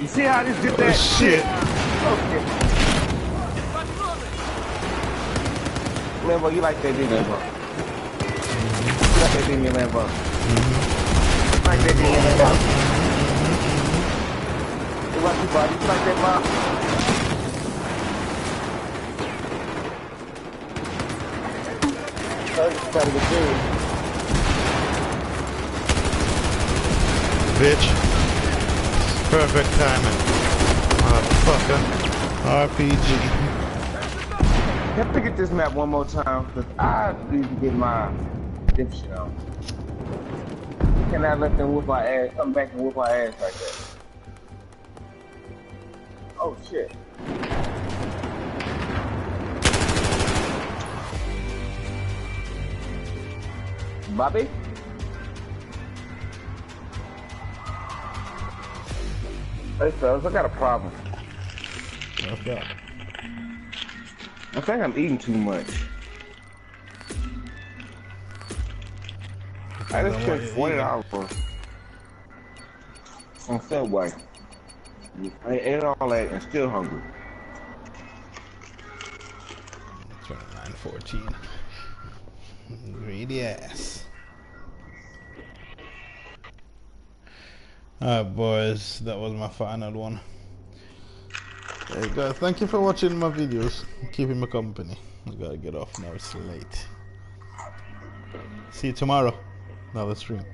You see how this did that? Shit. Okay. Lambo, you like that, didn't you, Lambo? You like that, didn't you, Lambo? You like that, didn't you, Lambo? You like you, buddy? You like that, Bob? Try to get through. Bitch. Perfect timing. Motherfucker. RPG. Can I pick at this map one more time? Because I need to get my dipshit on. Can I let them whoop my ass, come back and whoop my ass like that? Oh shit. Bobby? Hey fellas, I got a problem. What's that? I think I'm eating too much. I just spent $40 on Subway. I ate all that and still hungry. 29.14. Greedy ass. Alright boys, that was my final one. Hey guys, thank you for watching my videos, keeping me company. I gotta get off now, it's late. See you tomorrow, another stream.